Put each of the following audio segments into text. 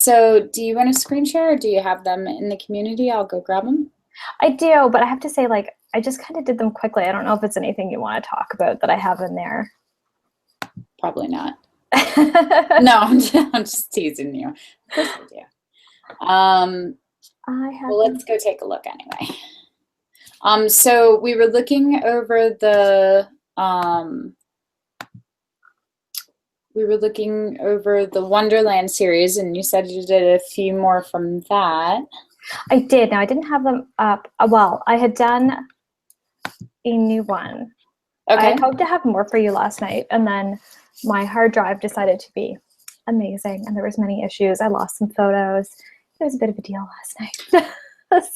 So do you want to screen share or do you have them in the community? I'll go grab them. I do, but I have to say, like, I just kind of did them quickly. I don't know if it's anything you want to talk about that I have in there. Probably not. I No, I'm just teasing you. Of course I do. have Well, let's go take a look anyway. So we were looking over the Wonderland series, and you said you did a few more from that. I did. Now, I didn't have them up. Well, I had done a new one. I Okay. had hoped to have more for you last night, and then my hard drive decided to be amazing, and there was many issues. I lost some photos. It was a bit of a deal last night.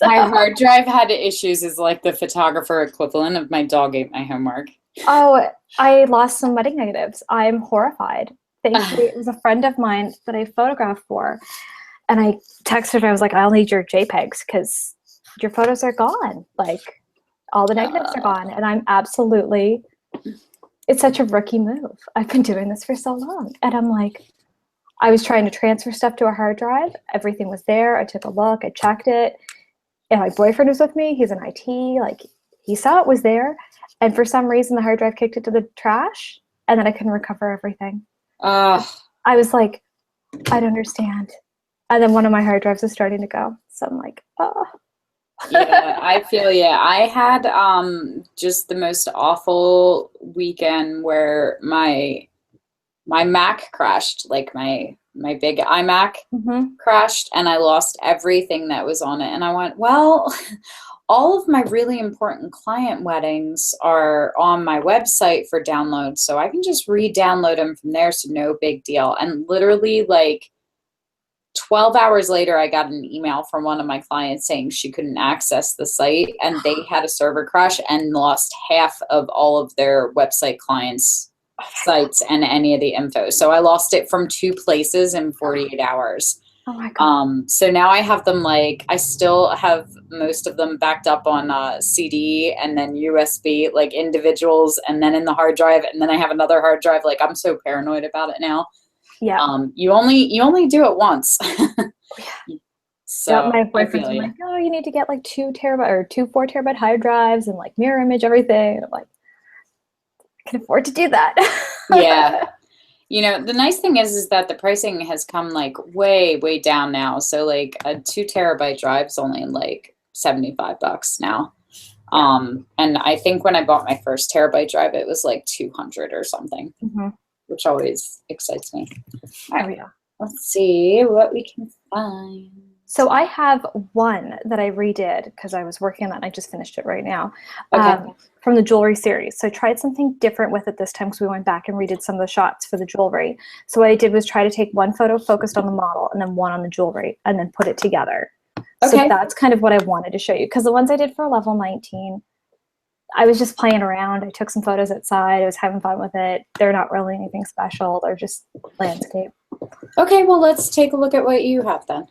My hard drive had issues is like the photographer equivalent of my dog ate my homework. Oh, I lost some wedding negatives. I'm horrified. Thankfully, it was a friend of mine that I photographed for. And I texted her, I was like, I'll need your JPEGs because your photos are gone. Like, all the negatives are gone. And I'm absolutely, it's such a rookie move. I've been doing this for so long. And I'm like, I was trying to transfer stuff to a hard drive. Everything was there. I took a look, I checked it. And my boyfriend was with me. He's in IT. Like, he saw it was there. And for some reason, the hard drive kicked it to the trash. And then I couldn't recover everything. I was like, I don't understand. And then one of my hard drives is starting to go. So I'm like, oh. Yeah, I feel you. I had just the most awful weekend where my Mac crashed, like my big iMac crashed, and I lost everything that was on it. And I went, well, all of my really important client weddings are on my website for download, so I can just re-download them from there, so no big deal. And literally, like 12 hours later, I got an email from one of my clients saying she couldn't access the site, and they had a server crash and lost half of all of their website clients' sites and any of the info. So I lost it from 2 places in 48 hours. Oh my God. So now I have them, like, I still have most of them backed up on CD and then USB, like individuals, and then in the hard drive, and then I have another hard drive. Like, I'm so paranoid about it now. Yeah. You only do it once. Yeah. So My I boyfriend's feel you. like, oh, you need to get like 2 TB or 2 4 TB hard drives and like mirror image everything. And I'm like, I can afford to do that. Yeah. The nice thing is that the pricing has come like way, way down now. So like a 2 TB drive is only like $75 now. And I think when I bought my first terabyte drive, it was like 200 or something, which always excites me. All right, yeah. let's see what we can find. So I have one that I redid because I was working on that and I just finished it right now. Okay. From the jewelry series. So I tried something different with it this time because we went back and redid some of the shots for the jewelry. So what I did was try to take one photo focused on the model and then one on the jewelry and then put it together. Okay. So that's kind of what I wanted to show you because the ones I did for level 19, I was just playing around. I took some photos outside. I was having fun with it. They're not really anything special. They're just landscape. Okay, well, let's take a look at what you have then.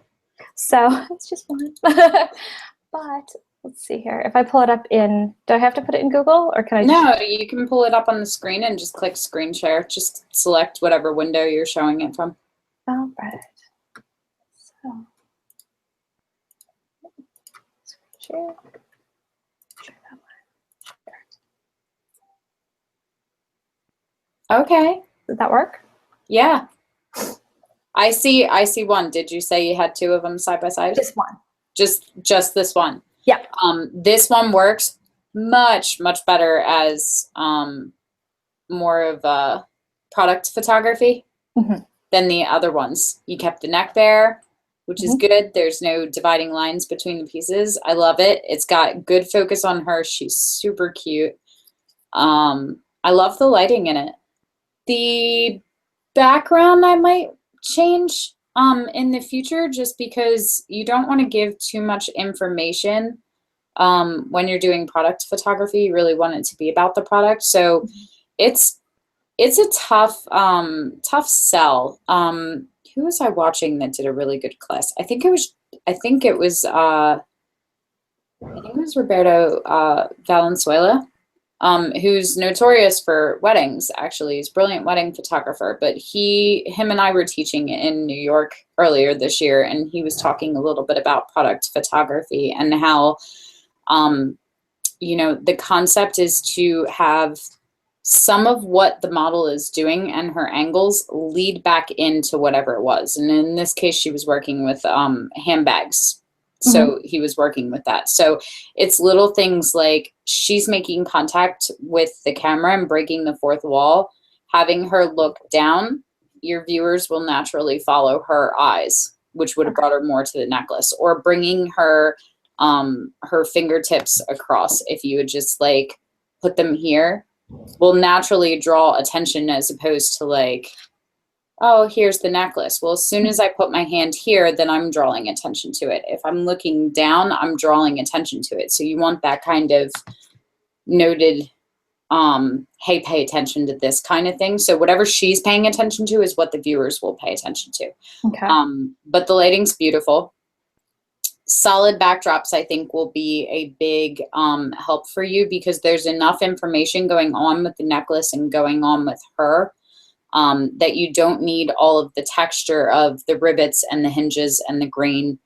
So it's just one. But let's see here. If I pull it up in, do I have to put it in Google or can I? No, you can pull it up on the screen and just click screen share. Just select whatever window you're showing it from. All right. So, screen share. Share that one. Okay. Did that work? Yeah. I see one. Did you say you had 2 of them side by side? Just one. Just this one. Yeah. This one works much, much better as more of a product photography than the other ones. You kept the neck there, which is good. There's no dividing lines between the pieces. I love it. It's got good focus on her. She's super cute. I love the lighting in it. The background I might change in the future just because you don't want to give too much information when you're doing product photography. You really want it to be about the product. So it's a tough sell. Who was I watching that did a really good class? I think it was Roberto Valenzuela. who's notorious for weddings, actually. He's a brilliant wedding photographer, but him and I were teaching in New York earlier this year, and he was talking a little bit about product photography and how, the concept is to have some of what the model is doing and her angles lead back into whatever it was. And in this case, she was working with handbags. So he was working with that. So it's little things like she's making contact with the camera and breaking the fourth wall. Having her look down, your viewers will naturally follow her eyes, which would have brought her more to the necklace. Or bringing her fingertips across, if you would just like put them here, will naturally draw attention, as opposed to like, oh, here's the necklace. Well, as soon as I put my hand here, then I'm drawing attention to it. If I'm looking down, I'm drawing attention to it. So you want that kind of noted, hey, pay attention to this kind of thing. So whatever she's paying attention to is what the viewers will pay attention to. Okay. But the lighting's beautiful. Solid backdrops, I think, will be a big help for you, because there's enough information going on with the necklace and going on with her that you don't need all of the texture of the rivets and the hinges and the grain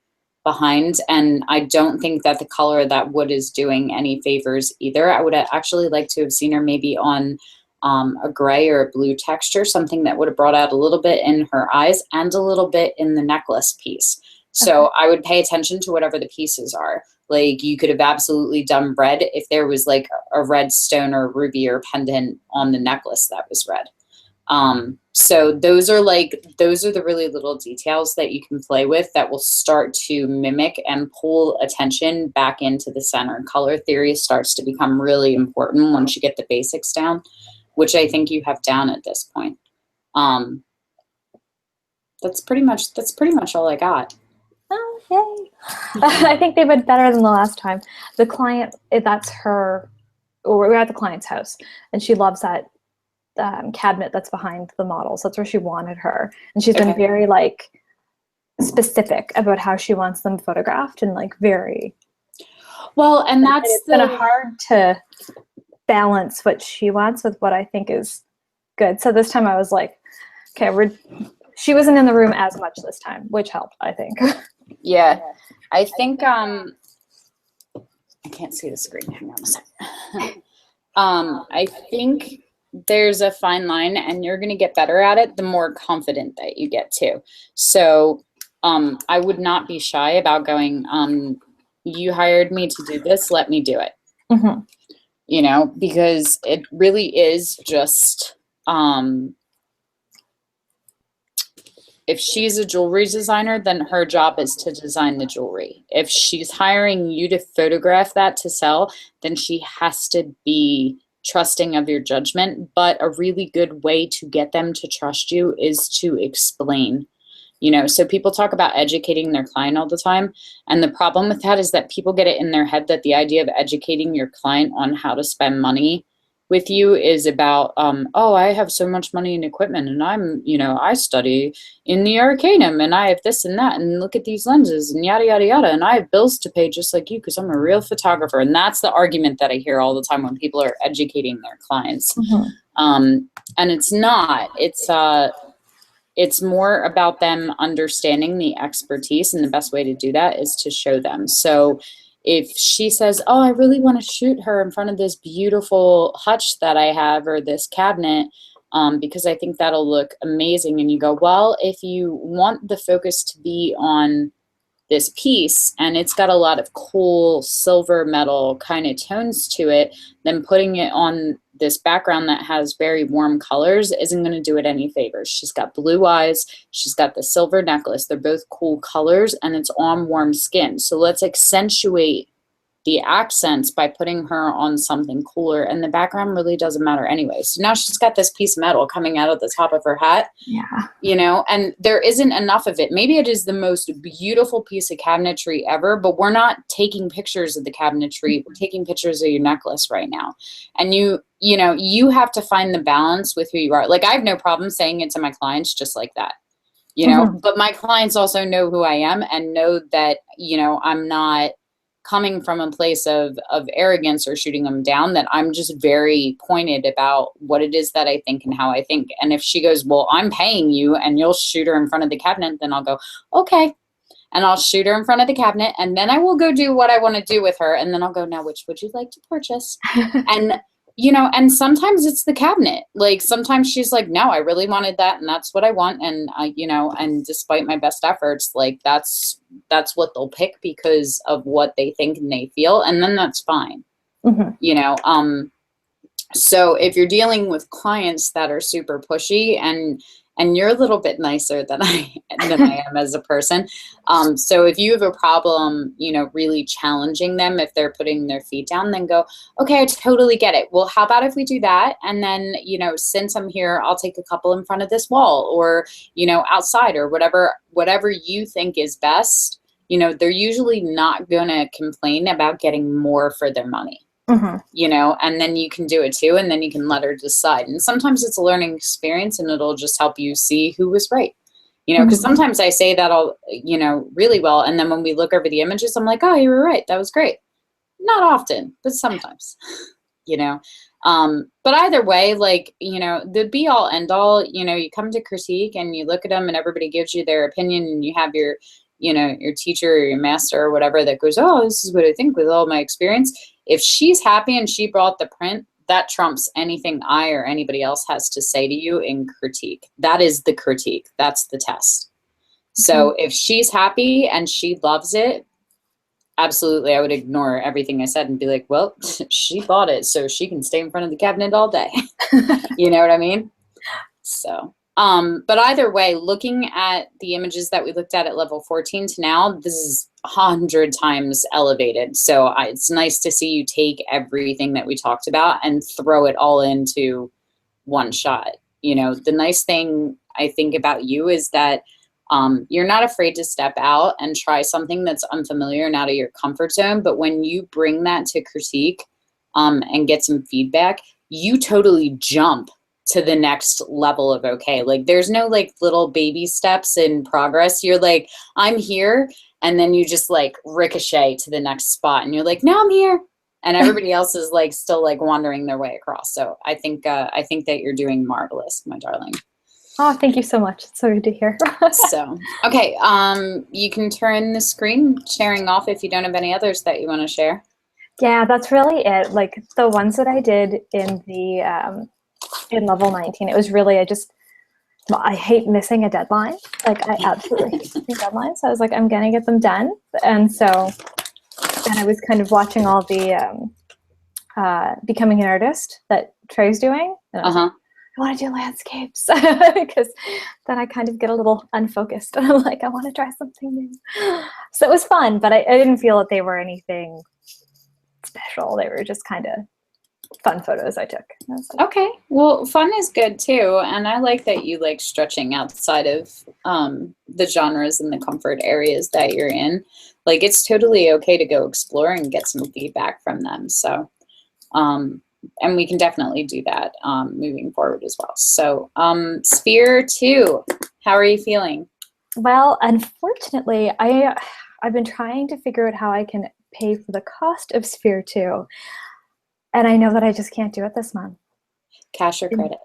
behind. And I don't think that the color of that wood is doing any favors either. I would actually like to have seen her maybe on a gray or a blue texture, something that would have brought out a little bit in her eyes and a little bit in the necklace piece. So I would pay attention to whatever the pieces are. Like, you could have absolutely done red if there was like a red stone or ruby or pendant on the necklace that was red. So those are the really little details that you can play with that will start to mimic and pull attention back into the center. Color theory starts to become really important once you get the basics down, which I think you have down at this point. That's pretty much all I got. Oh, yay. I think they went better than the last time. The client, that's her, or we're at the client's house, and she loves that cabinet that's behind the models. That's where she wanted her. And she's been very like specific about how she wants them photographed, and like very well, and that's it's been hard to balance what she wants with what I think is good. So this time I was like, okay, she wasn't in the room as much this time, which helped, I think. Yeah. I think I can't see the screen. Hang on a second. I think there's a fine line, and you're going to get better at it the more confident that you get too. So I would not be shy about going, you hired me to do this, let me do it. Because it really is just, if she's a jewelry designer, then her job is to design the jewelry. If she's hiring you to photograph that to sell, then she has to be trusting of your judgment. But a really good way to get them to trust you is to explain. So people talk about educating their client all the time. And the problem with that is that people get it in their head that the idea of educating your client on how to spend money with you is about, I have so much money in equipment, and I study in the Arcanum, and I have this and that, and look at these lenses, and yada, yada, yada, and I have bills to pay just like you because I'm a real photographer. And that's the argument that I hear all the time when people are educating their clients. And it's not. It's more about them understanding the expertise, and the best way to do that is to show them. So if she says, oh, I really want to shoot her in front of this beautiful hutch that I have, or this cabinet, because I think that'll look amazing. And you go, well, if you want the focus to be on this piece and it's got a lot of cool silver metal kind of tones to it, then putting it on this background that has very warm colors isn't going to do it any favors. She's got blue eyes. She's got the silver necklace. They're both cool colors, and it's on warm skin. So let's accentuate the accents by putting her on something cooler, and the background really doesn't matter anyway. So now she's got this piece of metal coming out of the top of her hat, and there isn't enough of it. Maybe it is the most beautiful piece of cabinetry ever, but we're not taking pictures of the cabinetry. We're taking pictures of your necklace right now. And you have to find the balance with who you are. Like, I have no problem saying it to my clients just like that, but my clients also know who I am and know that, I'm not coming from a place of arrogance or shooting them down, that I'm just very pointed about what it is that I think and how I think. And if she goes, well, I'm paying you and you'll shoot her in front of the cabinet, then I'll go, okay. And I'll shoot her in front of the cabinet, and then I will go do what I want to do with her. And then I'll go, now, which would you like to purchase? And, you know, and sometimes it's the cabinet. Like sometimes she's like, no, I really wanted that. And that's what I want. And you know, and despite my best efforts, like that's what they'll pick because of what they think and they feel. And then that's fine. You know, so if you're dealing with clients that are super pushy and you're a little bit nicer than I am as a person. So if you have a problem, you know, really challenging them, if they're putting their feet down, then go, okay, I totally get it. Well, how about if we do that? And then, you know, since I'm here, I'll take a couple in front of this wall or, you know, outside or whatever you think is best. You know, they're usually not going to complain about getting more for their money. You know, and then you can do it too, and then you can let her decide. And sometimes it's a learning experience, and it'll just help you see who was right. You know, because sometimes I say that all, you know, really well, and then when we look over the images, I'm like, oh, you were right. That was great. Not often, but sometimes. You know, but either way, like, you know, the be all end all. You know, you come to critique and you look at them, and everybody gives you their opinion, and you have your, you know, your teacher or your master or whatever that goes, oh, this is what I think with all my experience. If she's happy and she brought the print, that trumps anything I or anybody else has to say to you in critique. That is the critique. That's the test. So if she's happy and she loves it, absolutely, I would ignore everything I said and be like, well, she bought it, so she can stay in front of the cabinet all day. You know what I mean? So, but either way, looking at the images that we looked at level 14 to now, this is 100 times elevated. So it's nice to see you take everything that we talked about and throw it all into one shot. You know, the nice thing I think about you is that you're not afraid to step out and try something that's unfamiliar and out of your comfort zone. But when you bring that to critique and get some feedback, you totally jump to the next level of okay. Like there's no like little baby steps in progress. You're like, I'm here. And then you just like ricochet to the next spot and you're like, now I'm here. And everybody else is like still like wandering their way across. So I think that you're doing marvelous, my darling. Oh, thank you so much. It's so good to hear. So, okay. You can turn the screen sharing off if you don't have any others that you want to share. Yeah, that's really it. Like the ones that I did in the, in level 19, it was really, I hate missing a deadline. Like I absolutely hate missing deadlines. So I was like, I'm gonna get them done. And so then I was kind of watching all the Becoming an Artist that Trey's doing. And I was like, I want to do landscapes because then I kind of get a little unfocused. And I'm like, I want to try something new. So it was fun, but I didn't feel that they were anything special. They were just kind of fun photos I took. I was like, okay, well, fun is good too, and I like that you like stretching outside of the genres and the comfort areas that you're in. Like it's totally okay to go explore and get some feedback from them. So, and we can definitely do that moving forward as well. So, Sphere 2, how are you feeling? Well, unfortunately, I've been trying to figure out how I can pay for the cost of Sphere 2. And I know that I just can't do it this month. Cash or credit.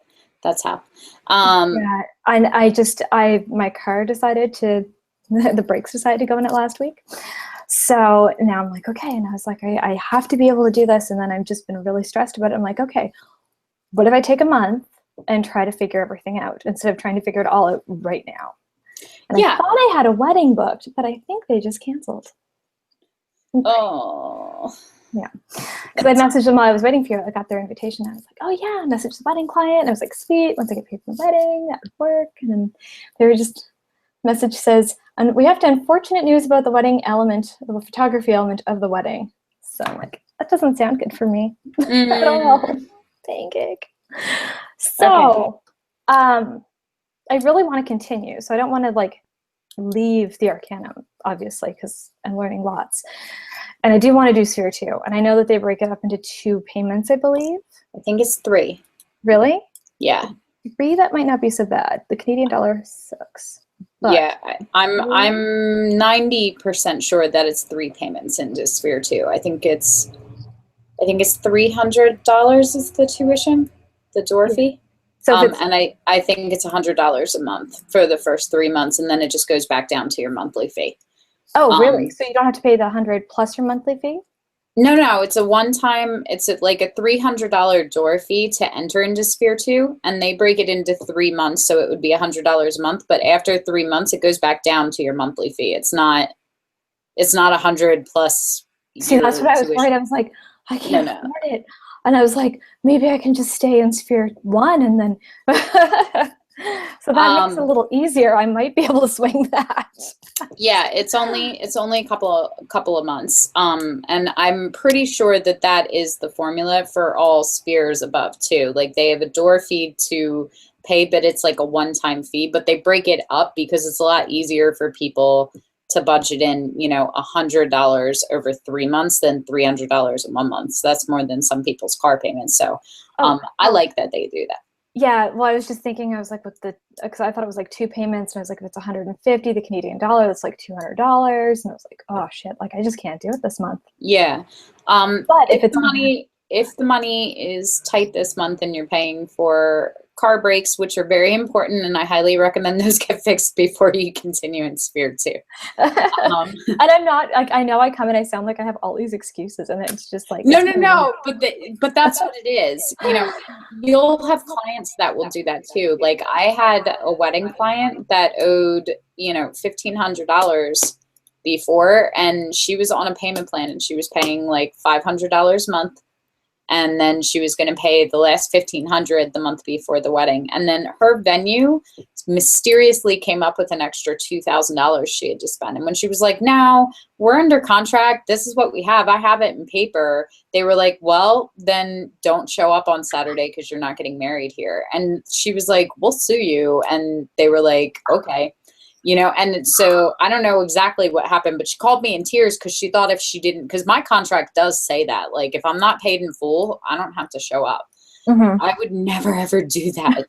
That's how. Yeah, and my car decided to, the brakes decided to go in it last week. So now I'm like, okay. And I was like, I have to be able to do this. And then I've just been really stressed about it. I'm like, okay, what if I take a month and try to figure everything out instead of trying to figure it all out right now? And I thought I had a wedding booked, but I think they just canceled. Oh. Yeah, because I messaged them while I was waiting for you. I got their invitation. I was like, oh yeah, message the wedding client. And I was like, sweet, once I get paid for the wedding, that would work. And then they were just, message says, and we have to unfortunate news about the wedding element, the photography element of the wedding. So I'm like, that doesn't sound good for me at all. Dang it. So I really want to continue. So I don't want to like leave the Arcanum, obviously, because I'm learning lots. And I do want to do Sphere 2. And I know that they break it up into 2 payments, I believe. I think it's 3. Really? Yeah. 3, that might not be so bad. The Canadian dollar sucks. But Yeah, I'm 90% sure that it's 3 payments into Sphere 2. I think it's $300 is the tuition, the door yeah. fee. So if it's And I think it's $100 a month for the first 3 months, and then it just goes back down to your monthly fee. oh really? Um, So you don't have to pay the 100 plus your monthly fee? no, it's a one-time, like a $300 door fee to enter into Sphere 2, and they break it into 3 months, so it would be $100 a month, but after 3 months, it goes back down to your monthly fee. It's not 100 plus See, that's your what I was worried. tuition. I was like, I can't No. afford it. And I was like, maybe I can just stay in Sphere 1 and then so that makes it a little easier. I might be able to swing that. Yeah, it's only a couple of months. And I'm pretty sure that that is the formula for all spheres above too. Like they have a door fee to pay, but it's like a one-time fee, but they break it up because it's a lot easier for people to budget in, $100 over 3 months than $300 in 1 month. So that's more than some people's car payments. So I like that they do that. Yeah, well, I was just thinking, I was like, because I thought it was like 2 payments, and I was like, if it's 150, the Canadian dollar, that's like $200, and I was like, oh shit, like I just can't do it this month. Yeah. But if it's if the money is tight this month and you're paying for car brakes, which are very important, and I highly recommend those get fixed before you continue in Sphere 2. And I'm not like, I know I come and I sound like I have all these excuses, and it's just like No, but that's what it is. You'll have clients that will do that too. Like I had a wedding client that owed, $1,500 before, and she was on a payment plan, and she was paying like $500 a month. And then she was going to pay the last $1,500 the month before the wedding. And then her venue mysteriously came up with an extra $2,000 she had to spend. And when she was like, now we're under contract, this is what we have, I have it in paper, they were like, well, then don't show up on Saturday because you're not getting married here. And she was like, we'll sue you. And they were like, okay. And so I don't know exactly what happened, but she called me in tears because she thought if she didn't, because my contract does say that, like, if I'm not paid in full, I don't have to show up. Mm-hmm. I would never, ever do that,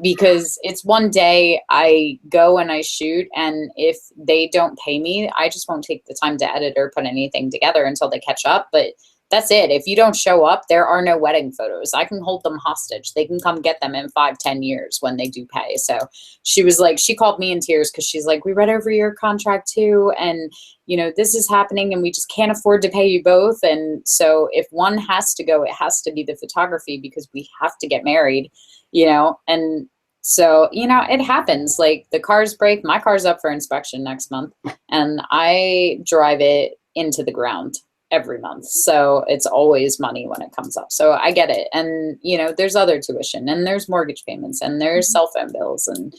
because it's one day I go and I shoot, and if they don't pay me, I just won't take the time to edit or put anything together until they catch up. But that's it. If you don't show up, there are no wedding photos. I can hold them hostage. They can come get them in 5-10 years when they do pay. So she was like, she called me in tears because she's like, we read over your contract too. And, this is happening and we just can't afford to pay you both. And so if one has to go, it has to be the photography because we have to get married, and so, it happens. Like the cars break, my car's up for inspection next month and I drive it into the ground every month. So it's always money when it comes up. So I get it. And, there's other tuition and there's mortgage payments and there's cell phone bills and,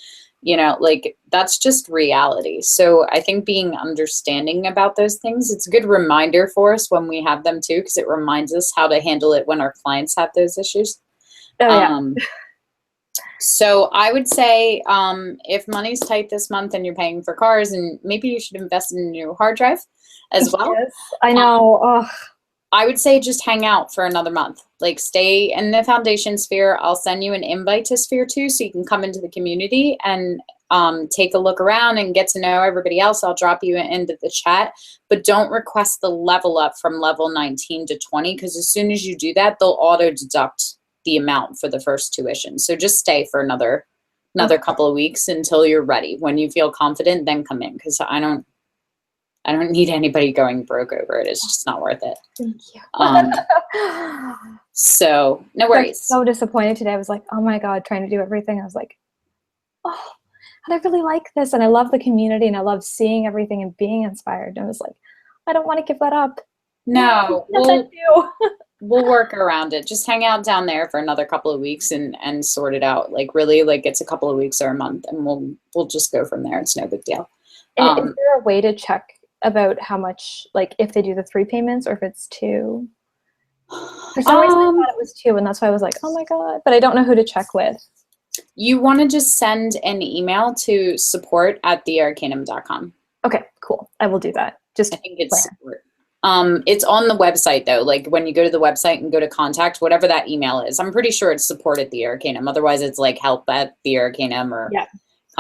like that's just reality. So I think being understanding about those things, it's a good reminder for us when we have them too, because it reminds us how to handle it when our clients have those issues. Oh, yeah. So I would say if money's tight this month and you're paying for cars, and maybe you should invest in a new hard drive as well. Yes, I know. I would say just hang out for another month. Like stay in the foundation sphere. I'll send you an invite to Sphere 2 so you can come into the community and take a look around and get to know everybody else. I'll drop you into the chat, but don't request the level up from level 19 to 20 because as soon as you do that, they'll auto deduct the amount for the first tuition. So just stay for another couple of weeks until you're ready. When you feel confident, then come in because I don't need anybody going broke over it. It's just not worth it. Thank you. So no worries. I was so disappointed today. I was like, oh my God, trying to do everything. I was like, oh, and I really like this. And I love the community and I love seeing everything and being inspired. And I was like, I don't want to give that up. No, yes, I do. We'll work around it. Just hang out down there for another couple of weeks and sort it out. Like really, like it's a couple of weeks or a month and we'll just go from there. It's no big deal. And is there a way to check about how much, like if they do the 3 payments or if it's 2? For some reason I thought it was 2 and that's why I was like, oh my God, but I don't know who to check with. You want to just send an email to support@thearcanum.com. Okay, cool. I will do that. Just I think it's support. It's on the website though. Like when you go to the website and go to contact, whatever that email is, I'm pretty sure it's support@thearcanum. Otherwise it's like help@thearcanum or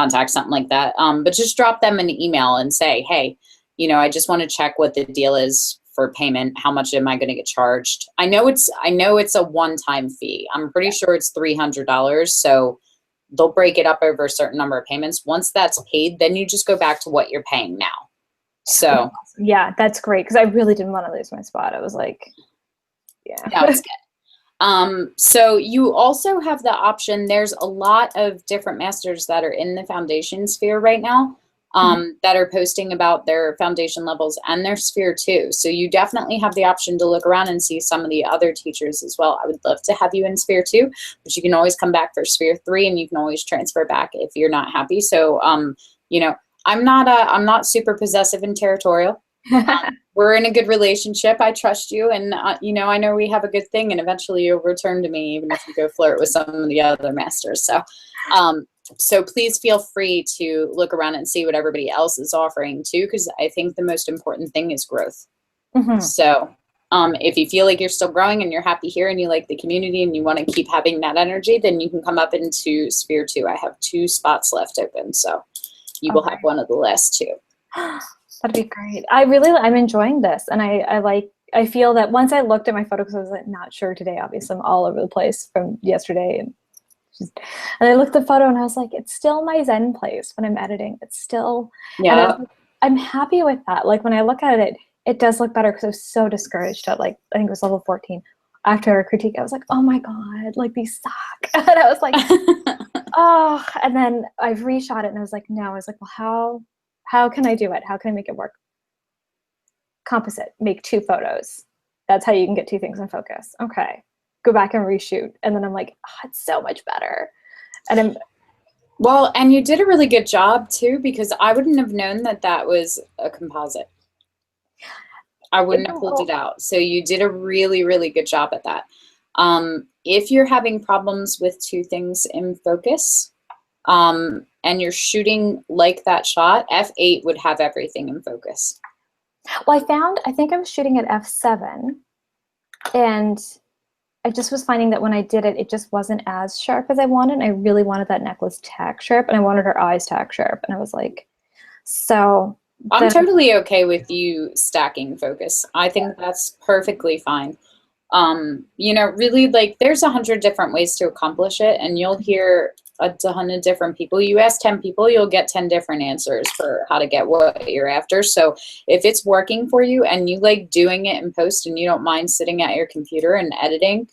contact, something like that. But just drop them an email and say, hey, you know, I just want to check what the deal is for payment. How much am I going to get charged? I know it's a one-time fee. I'm pretty sure it's $300. So they'll break it up over a certain number of payments. Once that's paid, then you just go back to what you're paying now. So yeah, that's great. Cause I really didn't want to lose my spot. I was like, yeah. that was good. So you also have the option, there's a lot of different masters that are in the foundation sphere right now, that are posting about their foundation levels and their sphere too. So you definitely have the option to look around and see some of the other teachers as well. I would love to have you in sphere 2, but you can always come back for sphere 3, and you can always transfer back if you're not happy. So, you know, I'm not super possessive and territorial. We're in a good relationship. I trust you, and you know, I know we have a good thing, and eventually you'll return to me, even if you go flirt with some of the other masters. So, so please feel free to look around and see what everybody else is offering too, because I think the most important thing is growth. So, if you feel like you're still growing and you're happy here and you like the community and you want to keep having that energy, then you can come up into sphere 2. I have 2 spots left open, so you will have one of the last 2. That'd be great. I'm enjoying this. And I feel that once I looked at my photos, I was like, not sure today, obviously I'm all over the place from yesterday. And I looked at the photo and I was like, it's still my Zen place when I'm editing. It's still, yeah. I'm happy with that. Like when I look at it, it does look better because I was so discouraged at like, I think it was level 14. After our critique, I was like, oh my God, like these suck. And I was like, oh, and then I've reshot it and I was like, no, I was like, well, how can I do it? How can I make it work? Composite, make 2 photos. That's how you can get 2 things in focus. Okay, go back and reshoot. And then I'm like, oh, it's so much better. And well, and you did a really good job too, because I wouldn't have known that that was a composite. I wouldn't have pulled it out. So you did a really, really good job at that. If you're having problems with 2 things in focus, and you're shooting like that shot, F8 would have everything in focus. Well, I think I was shooting at F7, and I just was finding that when I did it, it just wasn't as sharp as I wanted. And I really wanted that necklace tack sharp, and I wanted her eyes tack sharp. And I was like, so. I'm totally okay with you stacking focus. I think that's perfectly fine. You know, really, like there's 100 different ways to accomplish it, and you'll hear a ton of different people. You ask 10 people, you'll get 10 different answers for how to get what you're after. So if it's working for you and you like doing it in post and you don't mind sitting at your computer and editing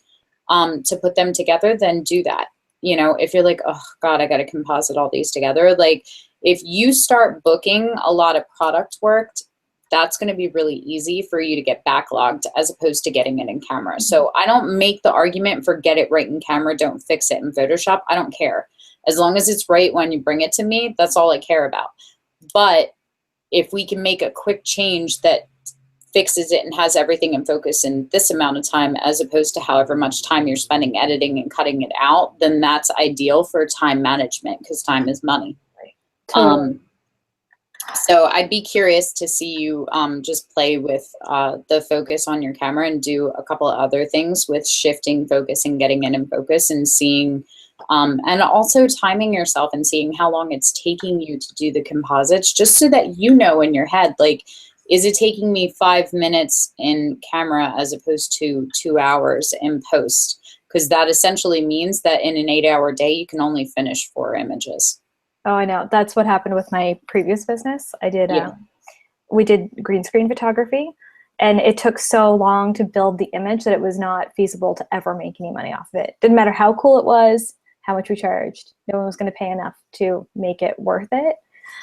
to put them together, then do that. You know, if you're like, oh God, I got to composite all these together. Like if you start booking a lot of product work, that's going to be really easy for you to get backlogged as opposed to getting it in camera. So I don't make the argument for get it right in camera, don't fix it in Photoshop. I don't care. As long as it's right when you bring it to me, that's all I care about. But if we can make a quick change that fixes it and has everything in focus in this amount of time, as opposed to however much time you're spending editing and cutting it out, then that's ideal for time management because time is money. Totally. So I'd be curious to see you just play with the focus on your camera and do a couple of other things with shifting focus and getting it in focus and seeing, and also timing yourself and seeing how long it's taking you to do the composites, just so that you know in your head, like, is it taking me 5 minutes in camera as opposed to 2 hours in post? Because that essentially means that in an 8-hour day, you can only finish 4 images. Oh, I know. That's what happened with my previous business. I did, we did green screen photography, and it took so long to build the image that it was not feasible to ever make any money off of it. Didn't matter how cool it was, how much we charged. No one was going to pay enough to make it worth it.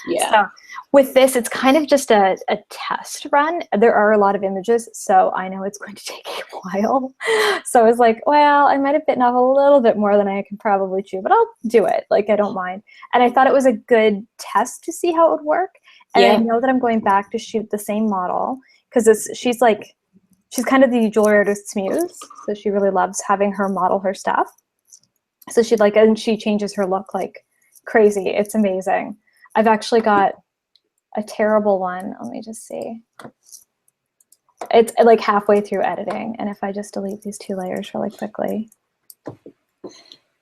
Yeah. So with this, it's kind of just a test run. There are a lot of images, so I know it's going to take a while. So I was like, well, I might have bitten off a little bit more than I can probably chew, but I'll do it. Like, I don't mind. And I thought it was a good test to see how it would work. And I know that I'm going back to shoot the same model because she's kind of the jewelry artist's muse. So she really loves having her model her stuff. So and she changes her look like crazy. It's amazing. I've actually got a terrible one. Let me just see. It's like halfway through editing. And if I just delete these 2 layers really quickly.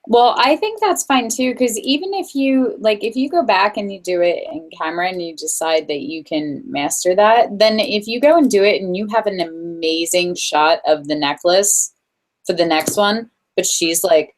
Well, I think that's fine too, because even if you like, if you go back and you do it in camera and you decide that you can master that, then if you go and do it and you have an amazing shot of the necklace for the next one, but she's like,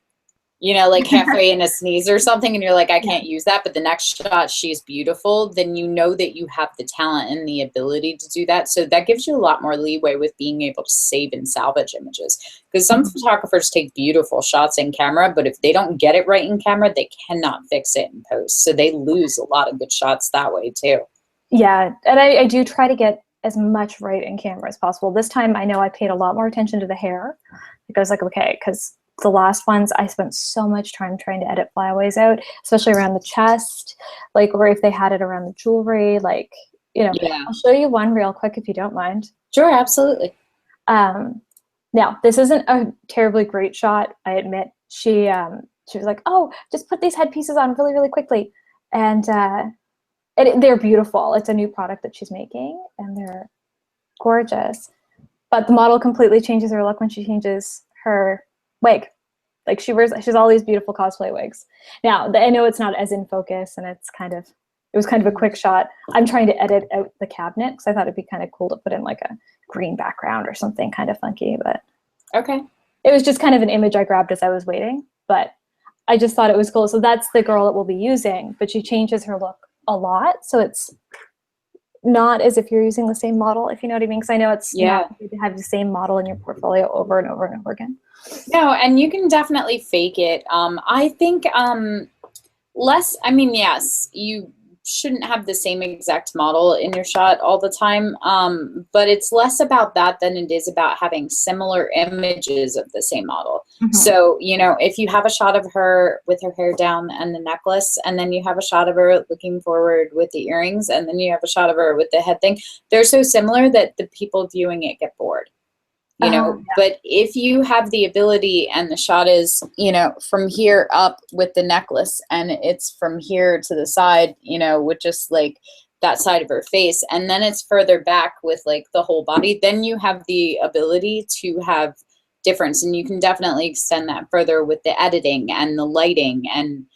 like halfway in a sneeze or something, and you're like, I Yeah. can't use that, but the next shot she's beautiful, then you know that you have the talent and the ability to do that. So that gives you a lot more leeway with being able to save and salvage images. Because some Mhm. photographers take beautiful shots in camera, but if they don't get it right in camera, they cannot fix it in post. So they lose a lot of good shots that way too. Yeah, and I do try to get as much right in camera as possible. This time I know I paid a lot more attention to the hair. Like I was like, okay, because the last ones I spent so much time trying to edit flyaways out, especially around the chest, like, or if they had it around the jewelry, like, Yeah, I'll show you one real quick if you don't mind. sure, absolutely. Um, Now, this isn't a terribly great shot, I admit. She was like, "Oh, just put these headpieces on really, really quickly," and they're beautiful. It's a new product that she's making, and they're gorgeous. But the model completely changes her look when she changes her wig. Like she's all these beautiful cosplay wigs. Now, I know it's not as in focus, and it was kind of a quick shot. I'm trying to edit out the cabinet because I thought it'd be kind of cool to put in like a green background or something kind of funky, but Okay. it was just kind of an image I grabbed as I was waiting. But I just thought it was cool. So that's the girl that we'll be using, but she changes her look a lot. So it's not as if you're using the same model, if you know what I mean. Because I know it's Yeah. not good to have the same model in your portfolio over and over and over again. No, and you can definitely fake it. I think less, I mean, yes, you shouldn't have the same exact model in your shot all the time, but it's less about that than it is about having similar images of the same model. Mm-hmm. So, if you have a shot of her with her hair down and the necklace, and then you have a shot of her looking forward with the earrings, and then you have a shot of her with the head thing, they're so similar that the people viewing it get bored. Yeah. But if you have the ability and the shot is, from here up with the necklace and it's from here to the side, with just like that side of her face, and then it's further back with like the whole body, then you have the ability to have difference, and you can definitely extend that further with the editing and the lighting and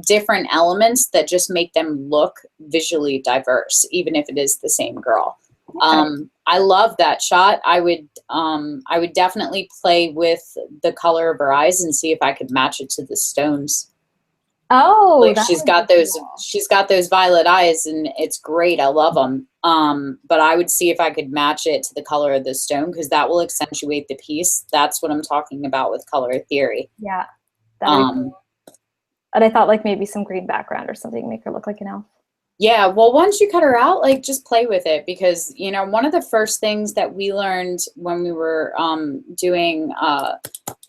different elements that just make them look visually diverse, even if it is the same girl. Okay. I love that shot. I would definitely play with the color of her eyes and see if I could match it to the stones. Oh, Like that she's would got be those cool. she's got those violet eyes, and it's great. I love them. But I would see if I could match it to the color of the stone, because that will accentuate the piece. That's what I'm talking about with color theory. Yeah, that'd be Um, cool. And I thought like maybe some green background or something, make her look like an elf. Yeah, well, once you cut her out, like just play with it, because one of the first things that we learned when we were doing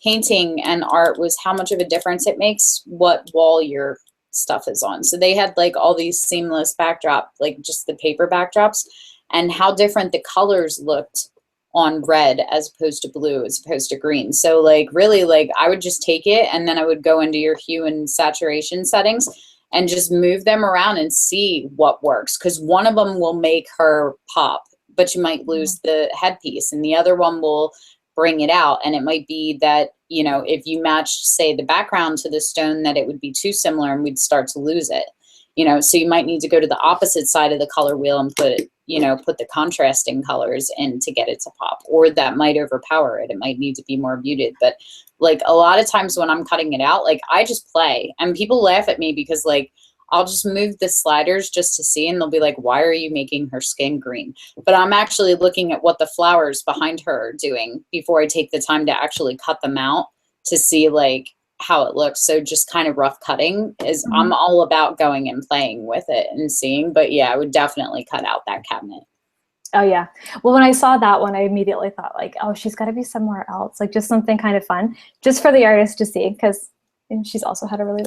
painting and art was how much of a difference it makes what wall your stuff is on. So they had like all these seamless backdrop, like just the paper backdrops, and how different the colors looked on red as opposed to blue as opposed to green. So like really, like I would just take it and then I would go into your hue and saturation settings and just move them around and see what works, because one of them will make her pop, but you might lose the headpiece, and the other one will bring it out. And it might be that if you matched, say, the background to the stone, that it would be too similar and we'd start to lose it. So you might need to go to the opposite side of the color wheel and put the contrasting colors in to get it to pop, or that might overpower it. It might need to be more muted. But like a lot of times when I'm cutting it out, like I just play, and people laugh at me because like I'll just move the sliders just to see, and they'll be like, why are you making her skin green? But I'm actually looking at what the flowers behind her are doing before I take the time to actually cut them out to see like how it looks. So just kind of rough cutting is, I'm Mhm. all about going and playing with it and seeing. But yeah, I would definitely cut out that cabinet. Oh yeah. Well, when I saw that one, I immediately thought like, oh, she's got to be somewhere else, like just something kind of fun, just for the artist to see, because she's also had a really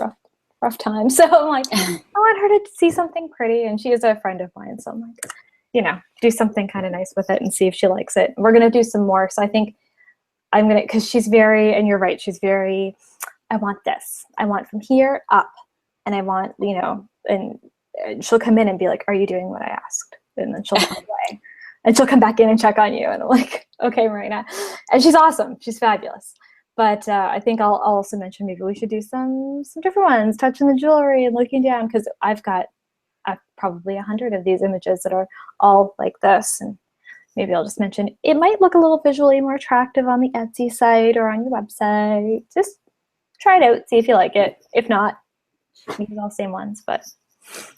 rough time. So I'm like, I want her to see something pretty, and she is a friend of mine, so I'm like, do something kind of nice with it and see if she likes it. We're gonna do some more, so I think I'm gonna, because she's very, and you're right, she's very, I want this, I want from here up, and I want, and she'll come in and be like, are you doing what I asked? And then she'll run away. And she'll come back in and check on you. And I'm like, okay, Marina. And she's awesome. She's fabulous. But I think I'll also mention maybe we should do some different ones, touching the jewelry and looking down, because I've got probably 100 of these images that are all like this. And maybe I'll just mention it might look a little visually more attractive on the Etsy site or on your website. Just try it out, see if you like it. If not, use all the same ones. But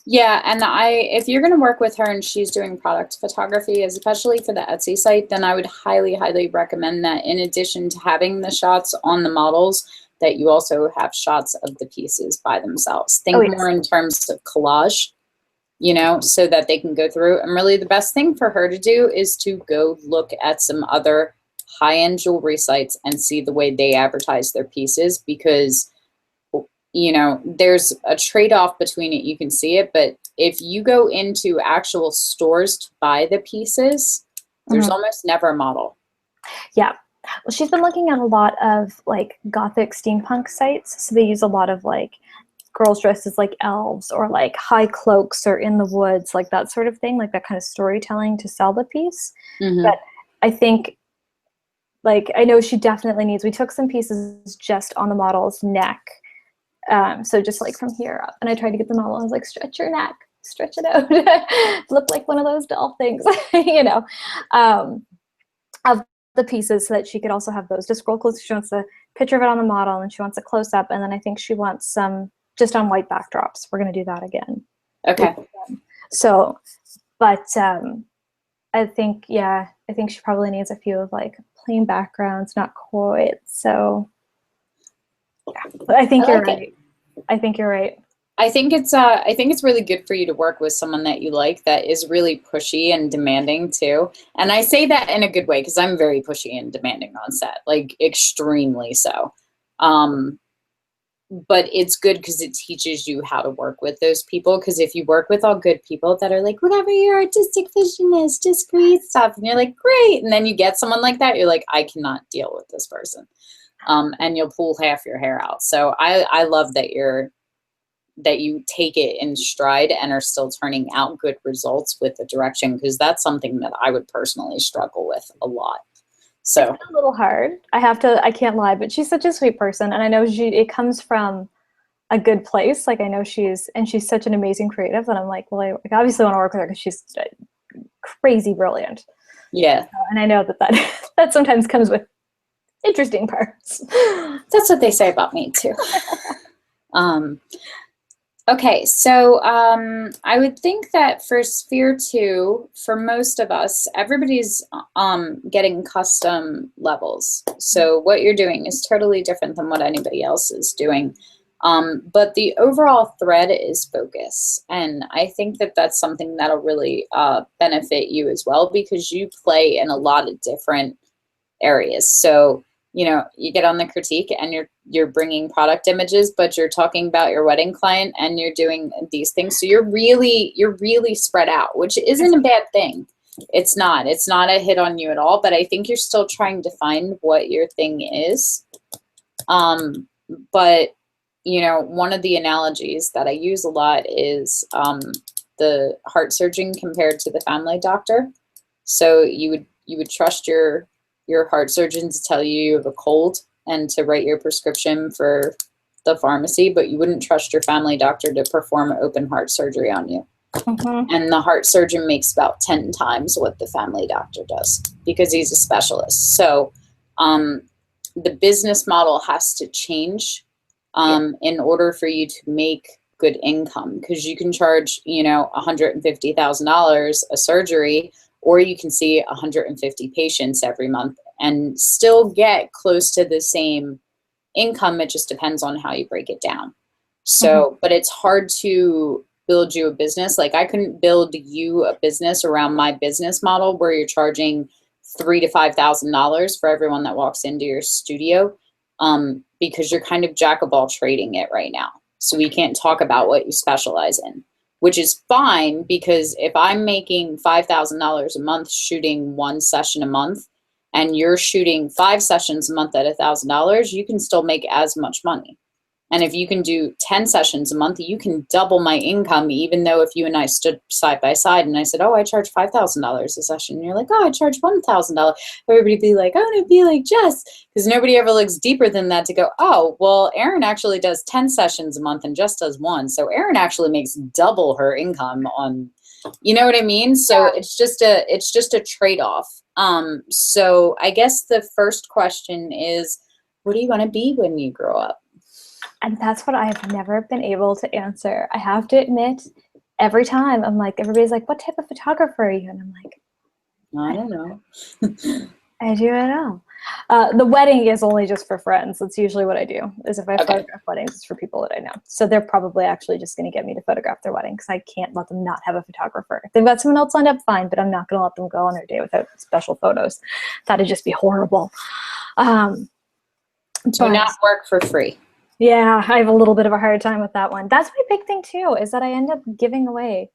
yeah, and if you're going to work with her and she's doing product photography, especially for the Etsy site, then I would highly, highly recommend that in addition to having the shots on the models, that you also have shots of the pieces by themselves. Think more in terms of collage, you know, so that they can go through. And really the best thing for her to do is to go look at some other high-end jewelry sites and see the way they advertise their pieces, because you know, there's a trade-off between it. You can see it, but if you go into actual stores to buy the pieces, there's almost never a model. Yeah. Well, she's been looking at a lot of like gothic steampunk sites. So they use a lot of like girls dressed as like elves or like high cloaks or in the woods, like that sort of thing, like that kind of storytelling to sell the piece. But I think, like, I know she definitely needs, we took some pieces just on the model's neck. So just like from here up, and I tried to get the model. I was like, stretch your neck, stretch it out, look like one of those doll things, you know, of the pieces, so that she could also have those. Just scroll close. She wants a picture of it on the model, and she wants a close up, and then I think she wants some just on white backdrops. We're gonna do that again. Okay. So, but I think, yeah, I think she probably needs a few of like plain backgrounds, not quite so. Yeah, but I think you're right. I think you're right. I think it's really good for you to work with someone that you like, that is really pushy and demanding too. And I say that in a good way, because I'm very pushy and demanding on set, like extremely so. But it's good because it teaches you how to work with those people. Because if you work with all good people that are like, whatever your artistic vision is, just create stuff, and you're like, great, and then you get someone like that, you're like, I cannot deal with this person. And you'll pull half your hair out. So I love that you take it in stride and are still turning out good results with the direction, because that's something that I would personally struggle with a lot. So it's a little hard. I can't lie, but she's such a sweet person, and I know it comes from a good place. Like I know she's such an amazing creative that I'm like, well, I obviously want to work with her because she's crazy brilliant. Yeah. And I know that sometimes comes with interesting parts. That's what they say about me too. Okay, so I would think that for Sphere 2, for most of us, everybody's getting custom levels. So what you're doing is totally different than what anybody else is doing. But the overall thread is focus. And I think that that's something that'll really benefit you as well, because you play in a lot of different areas. So you know, you get on the critique and you're bringing product images, but you're talking about your wedding client and you're doing these things. So you're really spread out, which isn't a bad thing. It's not a hit on you at all, but I think you're still trying to find what your thing is. But you know, one of the analogies that I use a lot is the heart surgeon compared to the family doctor. So you would trust your heart surgeon to tell you have a cold and to write your prescription for the pharmacy, but you wouldn't trust your family doctor to perform open heart surgery on you. And the heart surgeon makes about 10 times what the family doctor does because he's a specialist. So the business model has to change in order for you to make good income, because you can charge, you know, $150,000 a surgery, or you can see 150 patients every month and still get close to the same income. It just depends on how you break it down. So, but it's hard to build you a business. Like I couldn't build you a business around my business model where you're charging $3,000 to $5,000 for everyone that walks into your studio, because you're kind of jack of all trading it right now. So we can't talk about what you specialize in, which is fine, because if I'm making $5,000 a month shooting one session a month and you're shooting 5 sessions a month at $1,000, you can still make as much money. And if you can do 10 sessions a month, you can double my income, even though if you and I stood side by side and I said, oh, I charge $5,000 a session. And you're like, oh, I charge $1,000. Everybody be like, I want to be like Jess. Because nobody ever looks deeper than that to go, oh, well, Erin actually does 10 sessions a month and Jess does 1. So Erin actually makes double her income on, you know what I mean? So it's just a trade-off. So I guess the first question is, what do you want to be when you grow up? And that's what I've never been able to answer. I have to admit, every time I'm like, everybody's like, what type of photographer are you? And I'm like, I don't know. I do know. The wedding is only just for friends. That's usually what I do, is if I photograph weddings, it's for people that I know. So they're probably actually just going to get me to photograph their wedding because I can't let them not have a photographer. If they've got someone else lined up, fine, but I'm not going to let them go on their day without special photos. That'd just be horrible. Do not work for free. Yeah, I have a little bit of a hard time with that one. That's my big thing too, is that I end up giving away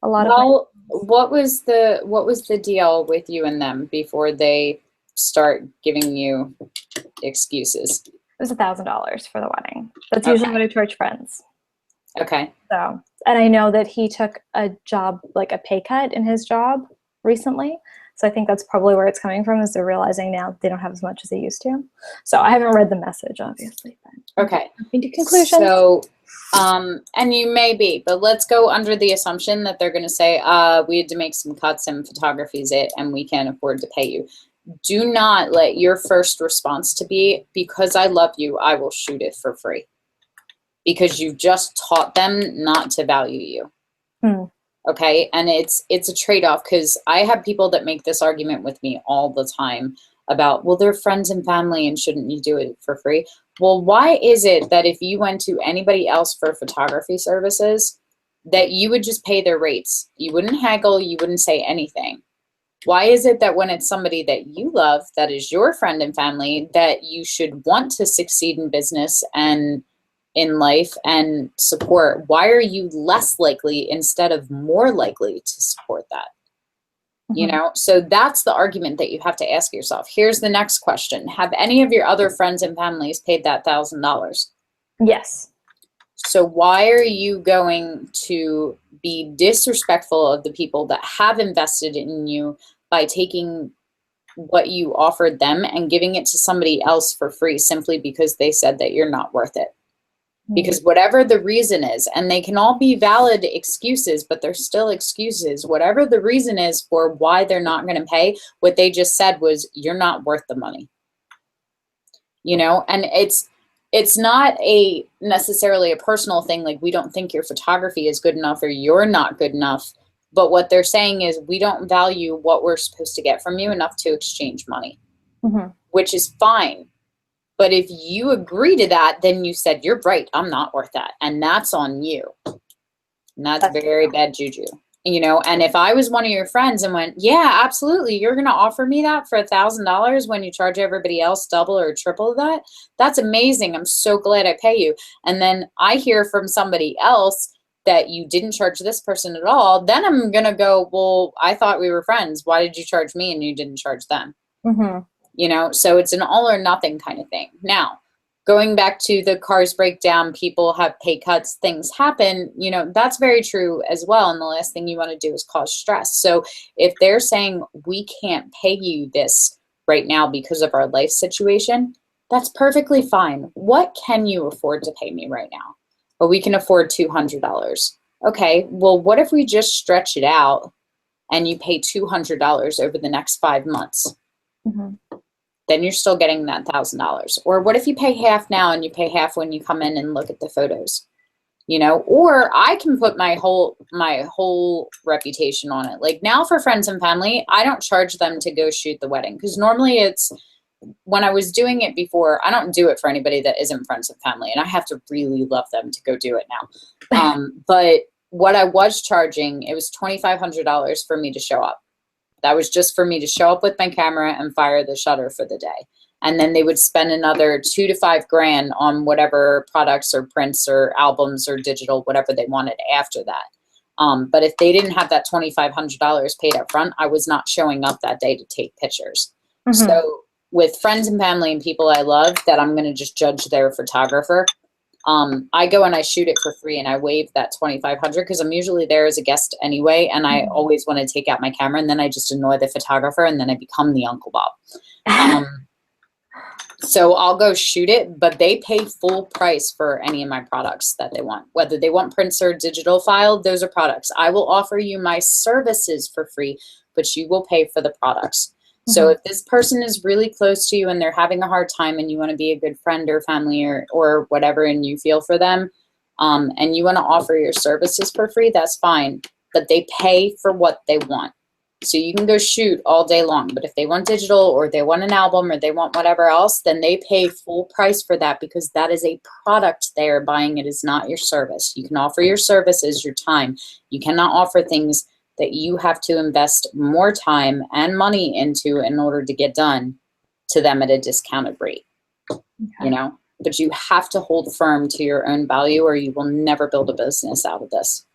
a lot of my... what was the deal with you and them before they start giving you excuses? It was $1,000 for the wedding. That's usually what I charge friends. Okay. So, and I know that he took a job, like a pay cut in his job recently. So I think that's probably where it's coming from, is they're realizing now they don't have as much as they used to. So I haven't read the message, obviously. But okay. Into conclusions. So, and you may be, but let's go under the assumption that they're going to say, we had to make some cuts and photography's it, and we can't afford to pay you. Do not let your first response to be, because I love you, I will shoot it for free. Because you've just taught them not to value you. Okay, and it's a trade-off, because I have people that make this argument with me all the time about, well, they're friends and family and shouldn't you do it for free? Well, why is it that if you went to anybody else for photography services, that you would just pay their rates? You wouldn't haggle, you wouldn't say anything. Why is it that when it's somebody that you love, that is your friend and family, that you should want to succeed in business and in life and support? Why are you less likely instead of more likely to support that? You know, so that's the argument that you have to ask yourself. Here's the next question. Have any of your other friends and families paid that $1,000? Yes. So why are you going to be disrespectful of the people that have invested in you by taking what you offered them and giving it to somebody else for free simply because they said that you're not worth it? Because whatever the reason is, and they can all be valid excuses, but they're still excuses. Whatever the reason is for why they're not going to pay, what they just said was, you're not worth the money. You know, and it's not necessarily a personal thing, like we don't think your photography is good enough or you're not good enough. But what they're saying is, we don't value what we're supposed to get from you enough to exchange money, which is fine. But if you agree to that, then you said, you're right, I'm not worth that. And that's on you. And that's very bad juju. You know, and if I was one of your friends and went, yeah, absolutely, you're going to offer me that for $1,000 when you charge everybody else double or triple that, that's amazing. I'm so glad I pay you. And then I hear from somebody else that you didn't charge this person at all, then I'm going to go, well, I thought we were friends. Why did you charge me and you didn't charge them? You know, so it's an all or nothing kind of thing. Now, going back to the cars break down, people have pay cuts, things happen, you know, that's very true as well. And the last thing you want to do is cause stress. So if they're saying, we can't pay you this right now because of our life situation, that's perfectly fine. What can you afford to pay me right now? Well, we can afford $200. Okay, well, what if we just stretch it out and you pay $200 over the next 5 months? Then you're still getting that $1,000. Or what if you pay half now and you pay half when you come in and look at the photos? You know, or I can put my whole reputation on it. Like now for friends and family, I don't charge them to go shoot the wedding, because normally it's, when I was doing it before, I don't do it for anybody that isn't friends and family, and I have to really love them to go do it now. But what I was charging, it was $2,500 for me to show up. That was just for me to show up with my camera and fire the shutter for the day. And then they would spend another $2,000 to $5,000 on whatever products or prints or albums or digital, whatever they wanted after that. But if they didn't have that $2,500 paid up front, I was not showing up that day to take pictures. So with friends and family and people I love that I'm going to just judge their photographer, I go and I shoot it for free and I waive that $2,500 because I'm usually there as a guest anyway. And I always want to take out my camera and then I just annoy the photographer and then I become the Uncle Bob. So I'll go shoot it, but they pay full price for any of my products that they want. Whether they want prints or digital file, those are products. I will offer you my services for free, but you will pay for the products. So if this person is really close to you and they're having a hard time and you want to be a good friend or family or whatever and you feel for them and you want to offer your services for free, that's fine. But they pay for what they want. So you can go shoot all day long, but if they want digital or they want an album or they want whatever else, then they pay full price for that because that is a product they are buying. It is not your service. You can offer your services, your time. You cannot offer things that you have to invest more time and money into in order to get done to them at a discounted rate, you know, but you have to hold firm to your own value or you will never build a business out of this.